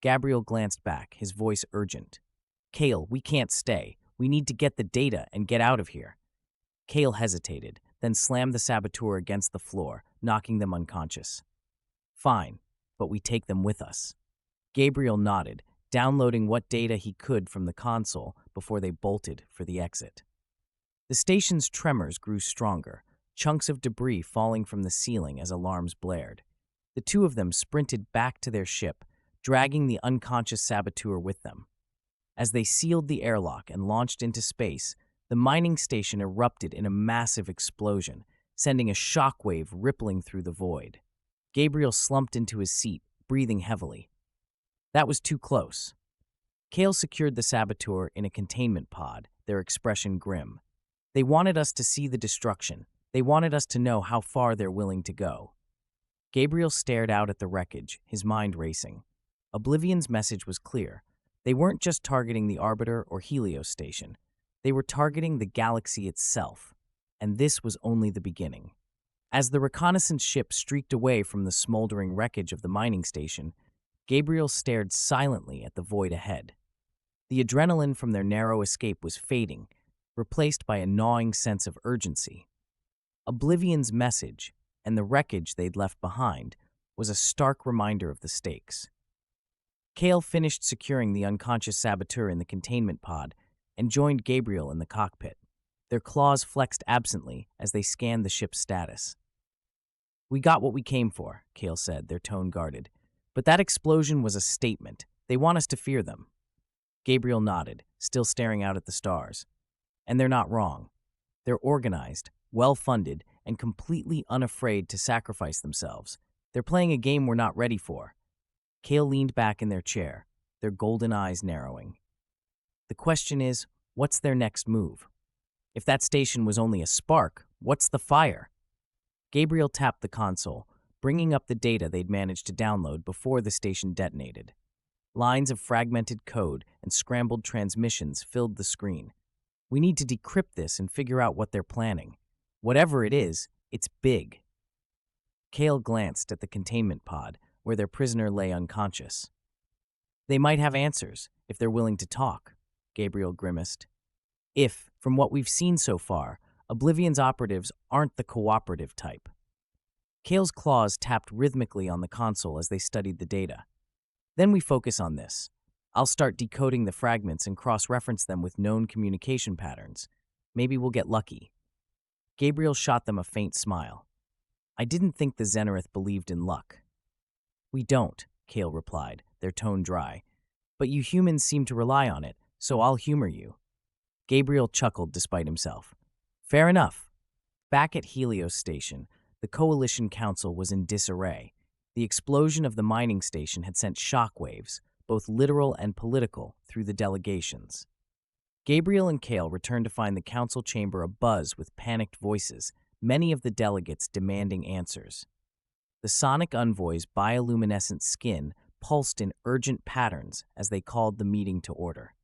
Gabriel glanced back, his voice urgent. Kale, we can't stay. We need to get the data and get out of here. Kale hesitated, then slammed the saboteur against the floor, knocking them unconscious. Fine, but we take them with us. Gabriel nodded, downloading what data he could from the console before they bolted for the exit. The station's tremors grew stronger, chunks of debris falling from the ceiling as alarms blared. The two of them sprinted back to their ship, dragging the unconscious saboteur with them. As they sealed the airlock and launched into space, the mining station erupted in a massive explosion, sending a shockwave rippling through the void. Gabriel slumped into his seat, breathing heavily. That was too close. Kale secured the saboteur in a containment pod, their expression grim. They wanted us to see the destruction. They wanted us to know how far they're willing to go. Gabriel stared out at the wreckage, his mind racing. Oblivion's message was clear. They weren't just targeting the Arbiter or Helios station. They were targeting the galaxy itself. And this was only the beginning. As the reconnaissance ship streaked away from the smoldering wreckage of the mining station, Gabriel stared silently at the void ahead. The adrenaline from their narrow escape was fading, replaced by a gnawing sense of urgency. Oblivion's message, and the wreckage they'd left behind, was a stark reminder of the stakes. Kale finished securing the unconscious saboteur in the containment pod and joined Gabriel in the cockpit. Their claws flexed absently as they scanned the ship's status. We got what we came for, Kale said, their tone guarded. But that explosion was a statement. They want us to fear them. Gabriel nodded, still staring out at the stars. And they're not wrong. They're organized, well-funded, and completely unafraid to sacrifice themselves. They're playing a game we're not ready for. Kale leaned back in their chair, their golden eyes narrowing. The question is, what's their next move? If that station was only a spark, what's the fire? Gabriel tapped the console, bringing up the data they'd managed to download before the station detonated. Lines of fragmented code and scrambled transmissions filled the screen. We need to decrypt this and figure out what they're planning. Whatever it is, it's big. Kale glanced at the containment pod, where their prisoner lay unconscious. They might have answers, if they're willing to talk, Gabriel grimaced. If, from what we've seen so far, Oblivion's operatives aren't the cooperative type. Kale's claws tapped rhythmically on the console as they studied the data. Then we focus on this. I'll start decoding the fragments and cross-reference them with known communication patterns. Maybe we'll get lucky. Gabriel shot them a faint smile. I didn't think the Xenareth believed in luck. We don't, Kale replied, their tone dry. But you humans seem to rely on it, so I'll humor you. Gabriel chuckled despite himself. Fair enough. Back at Helios Station, the Coalition Council was in disarray. The explosion of the mining station had sent shockwaves, both literal and political, through the delegations. Gabriel and Kale returned to find the council chamber abuzz with panicked voices, many of the delegates demanding answers. The sonic envoy's bioluminescent skin pulsed in urgent patterns as they called the meeting to order.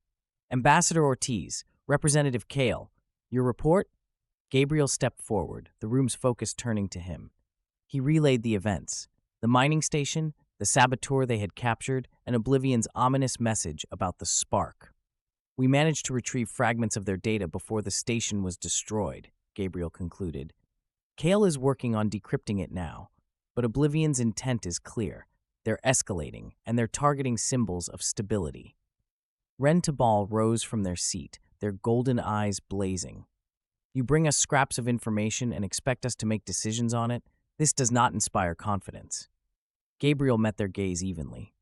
Ambassador Ortiz, Representative Kale, your report? Gabriel stepped forward, the room's focus turning to him. He relayed the events, the mining station, the saboteur they had captured, and Oblivion's ominous message about the spark. We managed to retrieve fragments of their data before the station was destroyed, Gabriel concluded. Kale is working on decrypting it now, but Oblivion's intent is clear. They're escalating, and they're targeting symbols of stability. Ren Tabal rose from their seat, their golden eyes blazing. You bring us scraps of information and expect us to make decisions on it? This does not inspire confidence. Gabriel met their gaze evenly.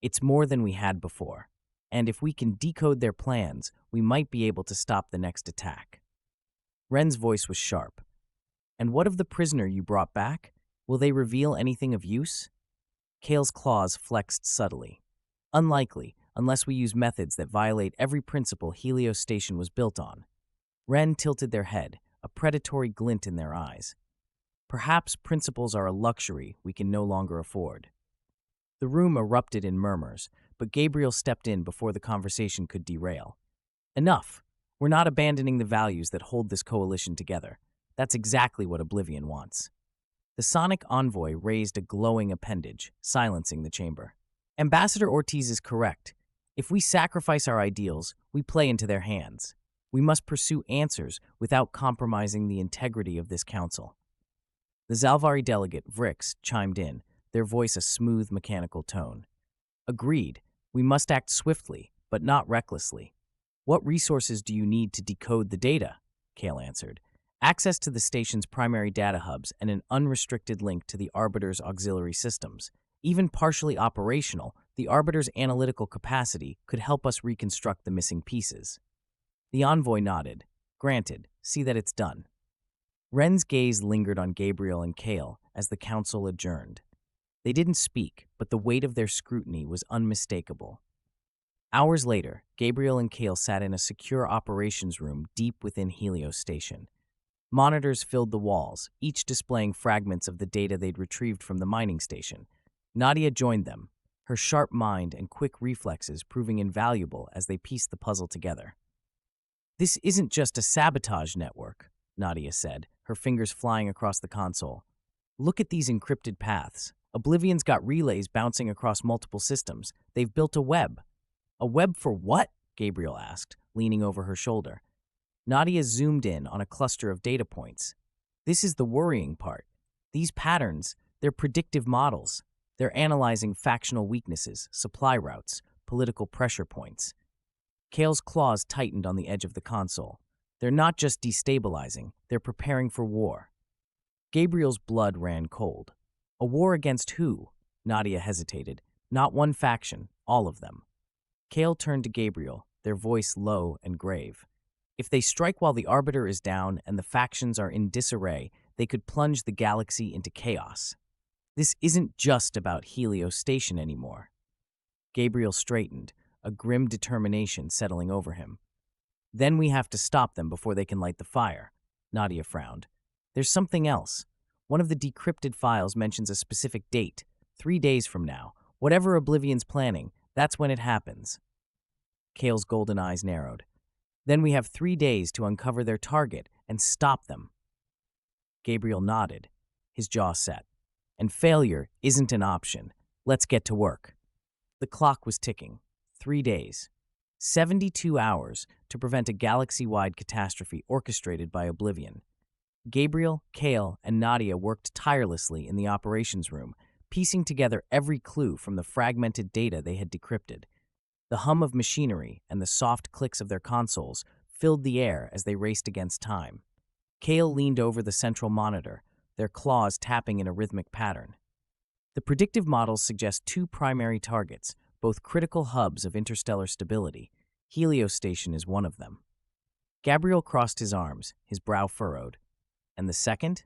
It's more than we had before, and if we can decode their plans, we might be able to stop the next attack. Ren's voice was sharp. And what of the prisoner you brought back? Will they reveal anything of use? Kale's claws flexed subtly. Unlikely, unless we use methods that violate every principle Helios Station was built on. Ren tilted their head, a predatory glint in their eyes. Perhaps principles are a luxury we can no longer afford. The room erupted in murmurs, but Gabriel stepped in before the conversation could derail. Enough! We're not abandoning the values that hold this coalition together. That's exactly what Oblivion wants. The sonic envoy raised a glowing appendage, silencing the chamber. Ambassador Ortiz is correct. If we sacrifice our ideals, we play into their hands. We must pursue answers without compromising the integrity of this council. The Zalvari delegate, Vrix, chimed in, their voice a smooth, mechanical tone. Agreed. We must act swiftly, but not recklessly. What resources do you need to decode the data? Kale answered. Access to the station's primary data hubs and an unrestricted link to the Arbiter's auxiliary systems. Even partially operational, the Arbiter's analytical capacity could help us reconstruct the missing pieces. The envoy nodded. Granted. See that it's done. Ren's gaze lingered on Gabriel and Kale as the council adjourned. They didn't speak, but the weight of their scrutiny was unmistakable. Hours later, Gabriel and Kale sat in a secure operations room deep within Helios Station. Monitors filled the walls, each displaying fragments of the data they'd retrieved from the mining station. Nadia joined them, her sharp mind and quick reflexes proving invaluable as they pieced the puzzle together. This isn't just a sabotage network, Nadia said, her fingers flying across the console. Look at these encrypted paths. Oblivion's got relays bouncing across multiple systems. They've built a web. A web for what? Gabriel asked, leaning over her shoulder. Nadia zoomed in on a cluster of data points. This is the worrying part. These patterns, they're predictive models. They're analyzing factional weaknesses, supply routes, political pressure points. Kale's claws tightened on the edge of the console. They're not just destabilizing, they're preparing for war. Gabriel's blood ran cold. A war against who? Nadia hesitated. Not one faction, all of them. Kale turned to Gabriel, their voice low and grave. If they strike while the Arbiter is down and the factions are in disarray, they could plunge the galaxy into chaos. This isn't just about Helios Station anymore. Gabriel straightened, a grim determination settling over him. Then we have to stop them before they can light the fire. Nadia frowned. There's something else. One of the decrypted files mentions a specific date, 3 days from now. Whatever Oblivion's planning, that's when it happens. Kale's golden eyes narrowed. Then we have 3 days to uncover their target and stop them. Gabriel nodded, his jaw set. And failure isn't an option. Let's get to work. The clock was ticking. 3 days. 72 hours to prevent a galaxy-wide catastrophe orchestrated by Oblivion. Gabriel, Kale, and Nadia worked tirelessly in the operations room, piecing together every clue from the fragmented data they had decrypted. The hum of machinery and the soft clicks of their consoles filled the air as they raced against time. Kale leaned over the central monitor, their claws tapping in a rhythmic pattern. The predictive models suggest 2 primary targets, both critical hubs of interstellar stability. Helios Station is one of them. Gabriel crossed his arms, his brow furrowed. And the second?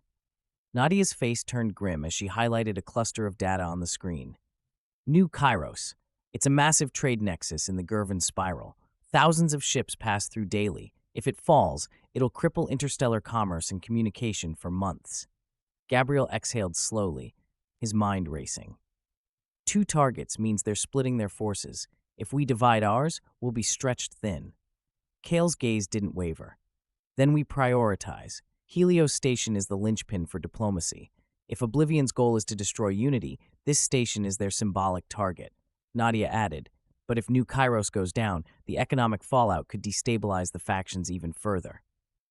Nadia's face turned grim as she highlighted a cluster of data on the screen. New Kairos. It's a massive trade nexus in the Gervin spiral. Thousands of ships pass through daily. If it falls, it'll cripple interstellar commerce and communication for months. Gabriel exhaled slowly, his mind racing. 2 targets means they're splitting their forces. If we divide ours, we'll be stretched thin. Kale's gaze didn't waver. Then we prioritize. Helios Station is the linchpin for diplomacy. If Oblivion's goal is to destroy unity, this station is their symbolic target. Nadia added, but if New Kairos goes down, the economic fallout could destabilize the factions even further.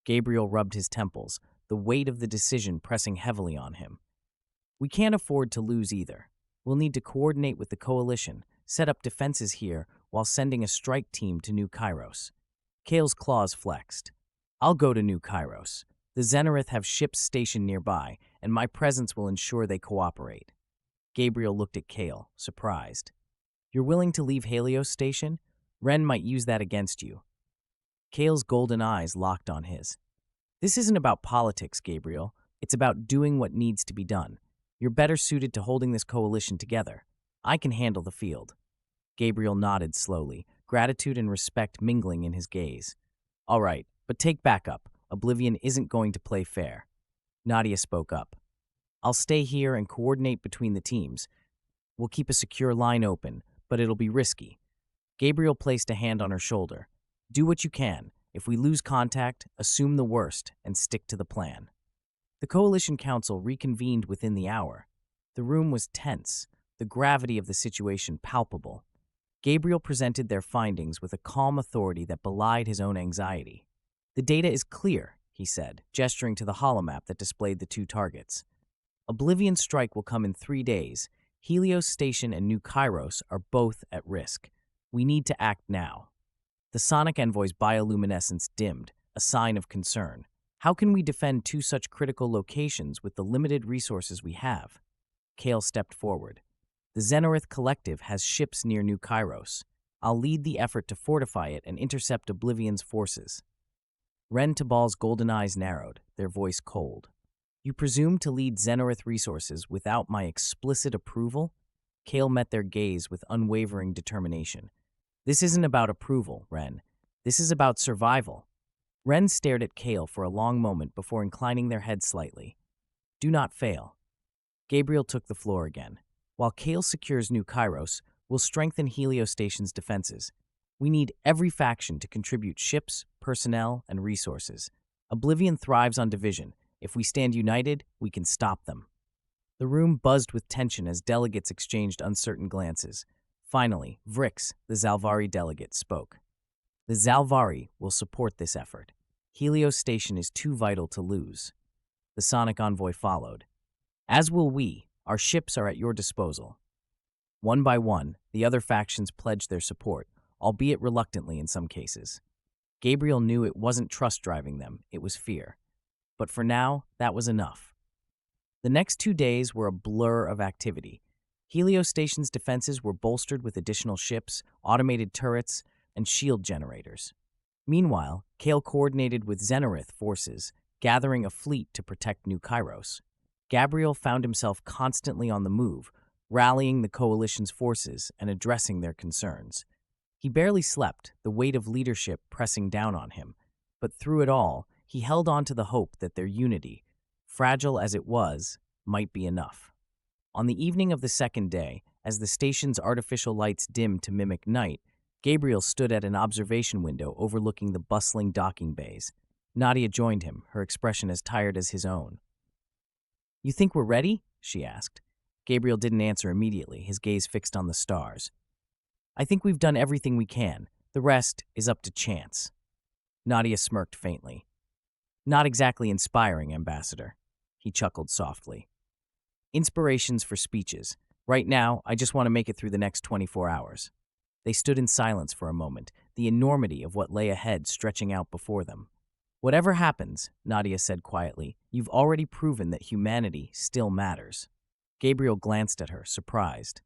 Gabriel rubbed his temples, the weight of the decision pressing heavily on him. We can't afford to lose either. We'll need to coordinate with the coalition, set up defenses here while sending a strike team to New Kairos. Kale's claws flexed. I'll go to New Kairos. The Xenarith have ships stationed nearby, and my presence will ensure they cooperate. Gabriel looked at Kale, surprised. You're willing to leave Helios Station? Ren might use that against you. Kale's golden eyes locked on his. This isn't about politics, Gabriel. It's about doing what needs to be done. You're better suited to holding this coalition together. I can handle the field. Gabriel nodded slowly, gratitude and respect mingling in his gaze. All right, but take backup. Oblivion isn't going to play fair. Nadia spoke up. I'll stay here and coordinate between the teams. We'll keep a secure line open, but it'll be risky. Gabriel placed a hand on her shoulder. Do what you can. If we lose contact, assume the worst and stick to the plan. The Coalition Council reconvened within the hour. The room was tense, the gravity of the situation palpable. Gabriel presented their findings with a calm authority that belied his own anxiety. The data is clear, he said, gesturing to the holomap that displayed the 2 targets. Oblivion's strike will come in 3 days. Helios Station and New Kairos are both at risk. We need to act now. The Sonic Envoy's bioluminescence dimmed, a sign of concern. How can we defend 2 such critical locations with the limited resources we have? Kale stepped forward. The Xenarith Collective has ships near New Kairos. I'll lead the effort to fortify it and intercept Oblivion's forces. Ren Tabal's golden eyes narrowed, their voice cold. You presume to lead Xenarith resources without my explicit approval? Kale met their gaze with unwavering determination. This isn't about approval, Ren. This is about survival. Ren stared at Kale for a long moment before inclining their heads slightly. Do not fail. Gabriel took the floor again. While Kale secures New Kairos, we'll strengthen Helios Station's defenses. We need every faction to contribute ships, personnel, and resources. Oblivion thrives on division. If we stand united, we can stop them. The room buzzed with tension as delegates exchanged uncertain glances. Finally, Vrix, the Zalvari delegate, spoke. The Zalvari will support this effort. Helios Station is too vital to lose. The Sonic Envoy followed. As will we. Our ships are at your disposal. One by one, the other factions pledged their support, albeit reluctantly in some cases. Gabriel knew it wasn't trust driving them, it was fear. But for now, that was enough. The next 2 days were a blur of activity. Helios Station's defenses were bolstered with additional ships, automated turrets, and shield generators. Meanwhile, Kale coordinated with Xenarith forces, gathering a fleet to protect New Kairos. Gabriel found himself constantly on the move, rallying the coalition's forces and addressing their concerns. He barely slept, the weight of leadership pressing down on him, but through it all, he held on to the hope that their unity, fragile as it was, might be enough. On the evening of the 2nd day, as the station's artificial lights dimmed to mimic night, Gabriel stood at an observation window overlooking the bustling docking bays. Nadia joined him, her expression as tired as his own. You think we're ready? She asked. Gabriel didn't answer immediately, his gaze fixed on the stars. I think we've done everything we can. The rest is up to chance. Nadia smirked faintly. Not exactly inspiring, Ambassador. He chuckled softly. Inspirations for speeches. Right now, I just want to make it through the next 24 hours. They stood in silence for a moment, the enormity of what lay ahead stretching out before them. Whatever happens, Nadia said quietly, you've already proven that humanity still matters. Gabriel glanced at her, surprised.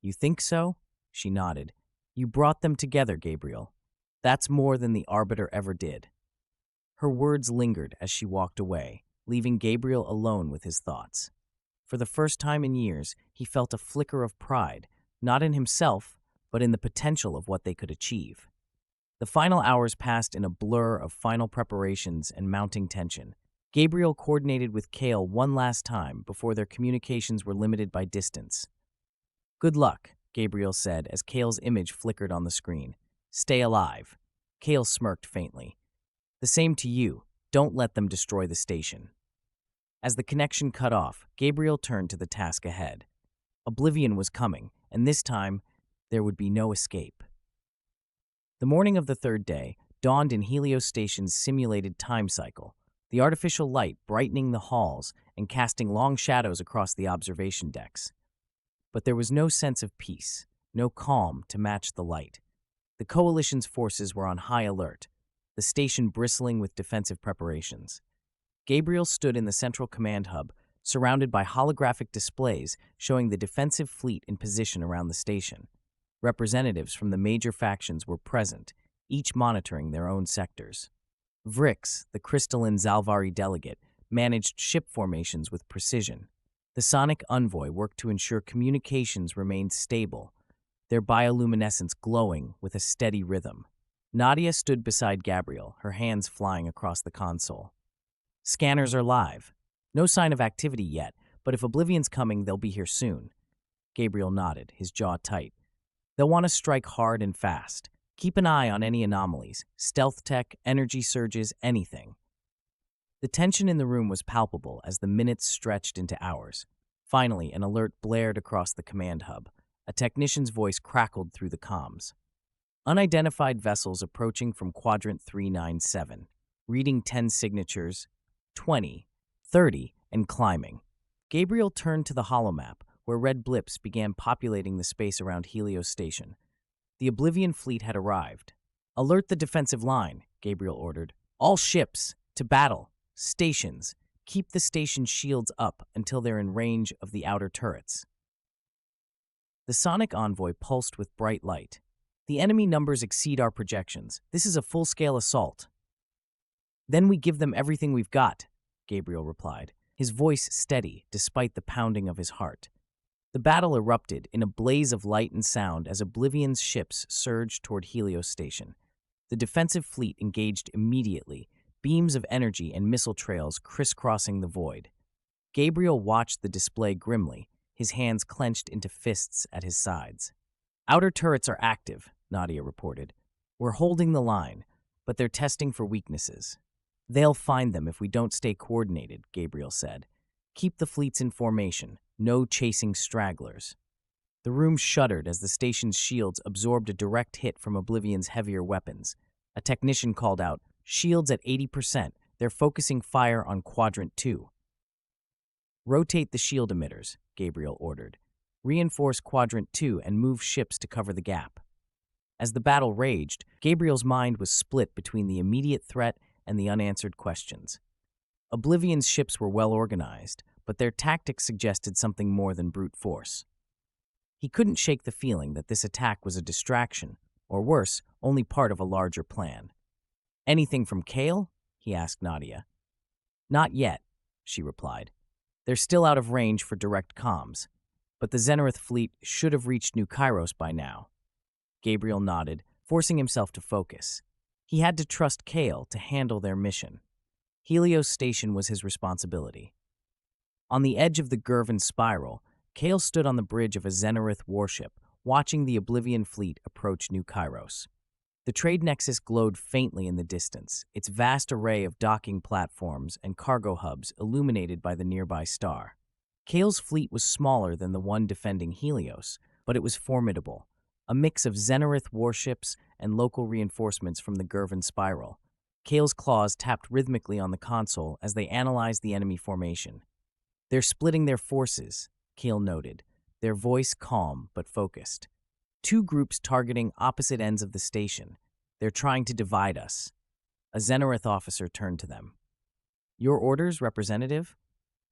You think so? She nodded. You brought them together, Gabriel. That's more than the Arbiter ever did. Her words lingered as she walked away, leaving Gabriel alone with his thoughts. For the first time in years, he felt a flicker of pride, not in himself, but in the potential of what they could achieve. The final hours passed in a blur of final preparations and mounting tension. Gabriel coordinated with Kale one last time before their communications were limited by distance. "Good luck," Gabriel said as Kale's image flickered on the screen. "Stay alive." Kale smirked faintly. "The same to you. Don't let them destroy the station." As the connection cut off, Gabriel turned to the task ahead. Oblivion was coming, and this time, there would be no escape. The morning of the third day dawned in Helios Station's simulated time cycle, the artificial light brightening the halls and casting long shadows across the observation decks. But there was no sense of peace, no calm to match the light. The Coalition's forces were on high alert, the station bristling with defensive preparations. Gabriel stood in the central command hub, surrounded by holographic displays showing the defensive fleet in position around the station. Representatives from the major factions were present, each monitoring their own sectors. Vrix, the crystalline Zalvari delegate, managed ship formations with precision. The sonic envoy worked to ensure communications remained stable, their bioluminescence glowing with a steady rhythm. Nadia stood beside Gabriel, her hands flying across the console. "Scanners are live. No sign of activity yet, but if Oblivion's coming, they'll be here soon." Gabriel nodded, his jaw tight. "They'll want to strike hard and fast. Keep an eye on any anomalies, stealth tech, energy surges, anything." The tension in the room was palpable as the minutes stretched into hours. Finally, an alert blared across the command hub. A technician's voice crackled through the comms. "Unidentified vessels approaching from Quadrant 397. Reading 10 signatures, 20, 30, and climbing." Gabriel turned to the holomap, where red blips began populating the space around Helios Station. The Oblivion fleet had arrived. "Alert the defensive line," Gabriel ordered. "All ships, to battle. Stations, keep the station shields up until they're in range of the outer turrets." The sonic envoy pulsed with bright light. "The enemy numbers exceed our projections. This is a full-scale assault." "Then we give them everything we've got," Gabriel replied, his voice steady despite the pounding of his heart. The battle erupted in a blaze of light and sound as Oblivion's ships surged toward Helios Station. The defensive fleet engaged immediately, beams of energy and missile trails crisscrossing the void. Gabriel watched the display grimly, his hands clenched into fists at his sides. "Outer turrets are active," Nadia reported. "We're holding the line, but they're testing for weaknesses." "They'll find them if we don't stay coordinated," Gabriel said. "Keep the fleets in formation, no chasing stragglers." The room shuddered as the station's shields absorbed a direct hit from Oblivion's heavier weapons. A technician called out, "Shields at 80%. They're focusing fire on Quadrant 2. "Rotate the shield emitters," Gabriel ordered. "Reinforce Quadrant 2 and move ships to cover the gap." As the battle raged, Gabriel's mind was split between the immediate threat and the unanswered questions. Oblivion's ships were well organized, but their tactics suggested something more than brute force. He couldn't shake the feeling that this attack was a distraction, or worse, only part of a larger plan. "Anything from Kale?" he asked Nadia. "Not yet," she replied. "They're still out of range for direct comms, but the Xenareth fleet should have reached New Kairos by now." Gabriel nodded, forcing himself to focus. He had to trust Kale to handle their mission. Helios Station was his responsibility. On the edge of the Gervin spiral, Kale stood on the bridge of a Xenareth warship, watching the Oblivion fleet approach New Kairos. The trade nexus glowed faintly in the distance, its vast array of docking platforms and cargo hubs illuminated by the nearby star. Kale's fleet was smaller than the one defending Helios, but it was formidable, a mix of Xenareth warships and local reinforcements from the Gervin spiral. Kale's claws tapped rhythmically on the console as they analyzed the enemy formation. "They're splitting their forces," Kale noted, their voice calm but focused. "Two groups targeting opposite ends of the station. They're trying to divide us." A Xenareth officer turned to them. "Your orders, representative?"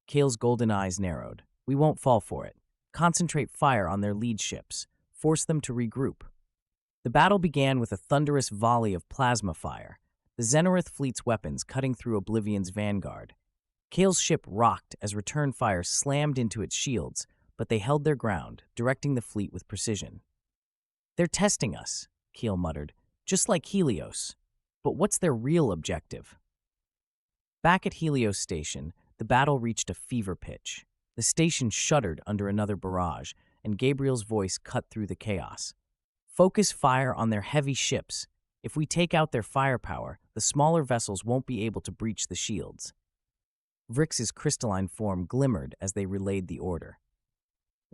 Kale's golden eyes narrowed. "We won't fall for it. Concentrate fire on their lead ships. Force them to regroup." The battle began with a thunderous volley of plasma fire, the Xenareth fleet's weapons cutting through Oblivion's vanguard. Kale's ship rocked as return fire slammed into its shields, but they held their ground, directing the fleet with precision. "They're testing us," Kale muttered. just like Helios. But what's their real objective? Back at Helios Station, the battle reached a fever pitch. The station shuddered under another barrage, and Gabriel's voice cut through the chaos. Focus fire on their heavy ships. If we take out their firepower, the smaller vessels won't be able to breach the shields. Vrix's crystalline form glimmered as they relayed the order.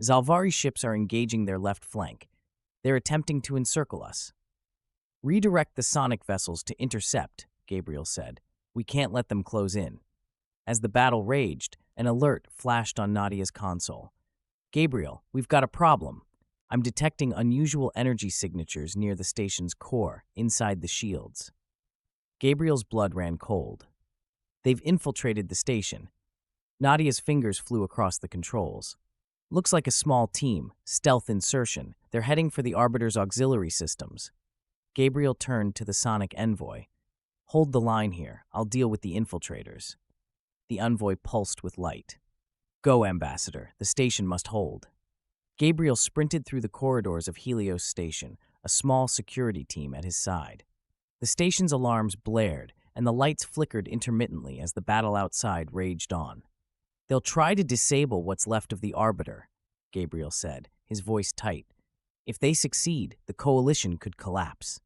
Zalvari ships are engaging their left flank. They're attempting to encircle us. Redirect the sonic vessels to intercept, Gabriel said. We can't let them close in. As the battle raged, an alert flashed on Nadia's console. Gabriel, we've got a problem. I'm detecting unusual energy signatures near the station's core, inside the shields. Gabriel's blood ran cold. They've infiltrated the station. Nadia's fingers flew across the controls. Looks like a small team, stealth insertion. They're heading for the Arbiter's auxiliary systems. Gabriel turned to the sonic envoy. Hold the line here. I'll deal with the infiltrators. The envoy pulsed with light. Go, Ambassador. The station must hold. Gabriel sprinted through the corridors of Helios Station, a small security team at his side. The station's alarms blared, and the lights flickered intermittently as the battle outside raged on. They'll try to disable what's left of the Arbiter, Gabriel said, his voice tight. If they succeed, the coalition could collapse.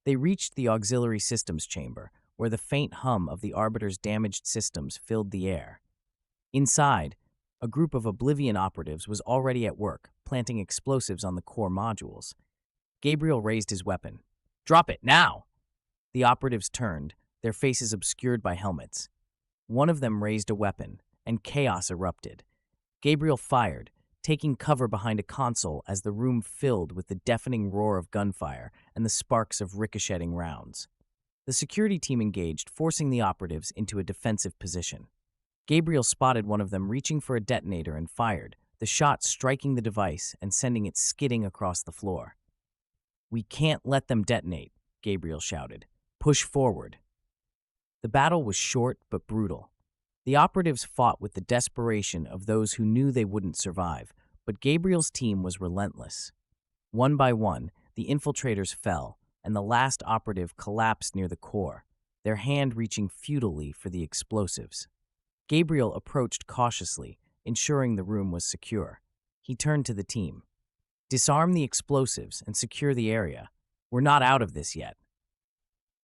They reached the auxiliary systems chamber, where the faint hum of the Arbiter's damaged systems filled the air. Inside, a group of Oblivion operatives was already at work, planting explosives on the core modules. Gabriel raised his weapon. Drop it, now! The operatives turned, their faces obscured by helmets. One of them raised a weapon, and chaos erupted. Gabriel fired, taking cover behind a console as the room filled with the deafening roar of gunfire and the sparks of ricocheting rounds. The security team engaged, forcing the operatives into a defensive position. Gabriel spotted one of them reaching for a detonator and fired, the shot striking the device and sending it skidding across the floor. We can't let them detonate, Gabriel shouted. Push forward. The battle was short but brutal. The operatives fought with the desperation of those who knew they wouldn't survive, but Gabriel's team was relentless. One by one, the infiltrators fell, and the last operative collapsed near the core, their hand reaching futilely for the explosives. Gabriel approached cautiously, ensuring the room was secure. He turned to the team. Disarm the explosives and secure the area. We're not out of this yet.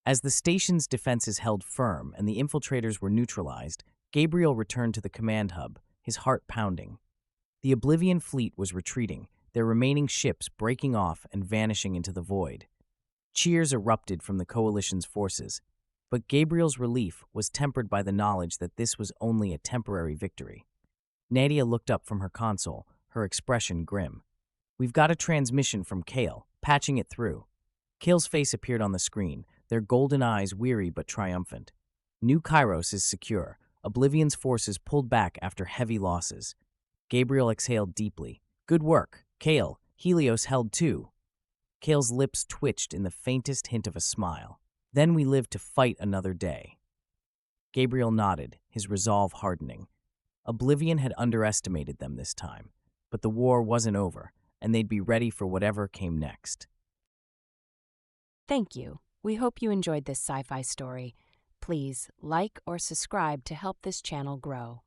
As the station's defenses held firm and the infiltrators were neutralized, Gabriel returned to the command hub, his heart pounding. The Oblivion fleet was retreating, their remaining ships breaking off and vanishing into the void. Cheers erupted from the coalition's forces, but Gabriel's relief was tempered by the knowledge that this was only a temporary victory. Nadia looked up from her console, her expression grim. We've got a transmission from Kale, patching it through. Kale's face appeared on the screen, their golden eyes weary but triumphant. New Kairos is secure. Oblivion's forces pulled back after heavy losses. Gabriel exhaled deeply. Good work. Kale, Helios held too. Kale's lips twitched in the faintest hint of a smile. Then we live to fight another day. Gabriel nodded, his resolve hardening. Oblivion had underestimated them this time, but the war wasn't over, and they'd be ready for whatever came next. Thank you. We hope you enjoyed this sci-fi story. Please like or subscribe to help this channel grow.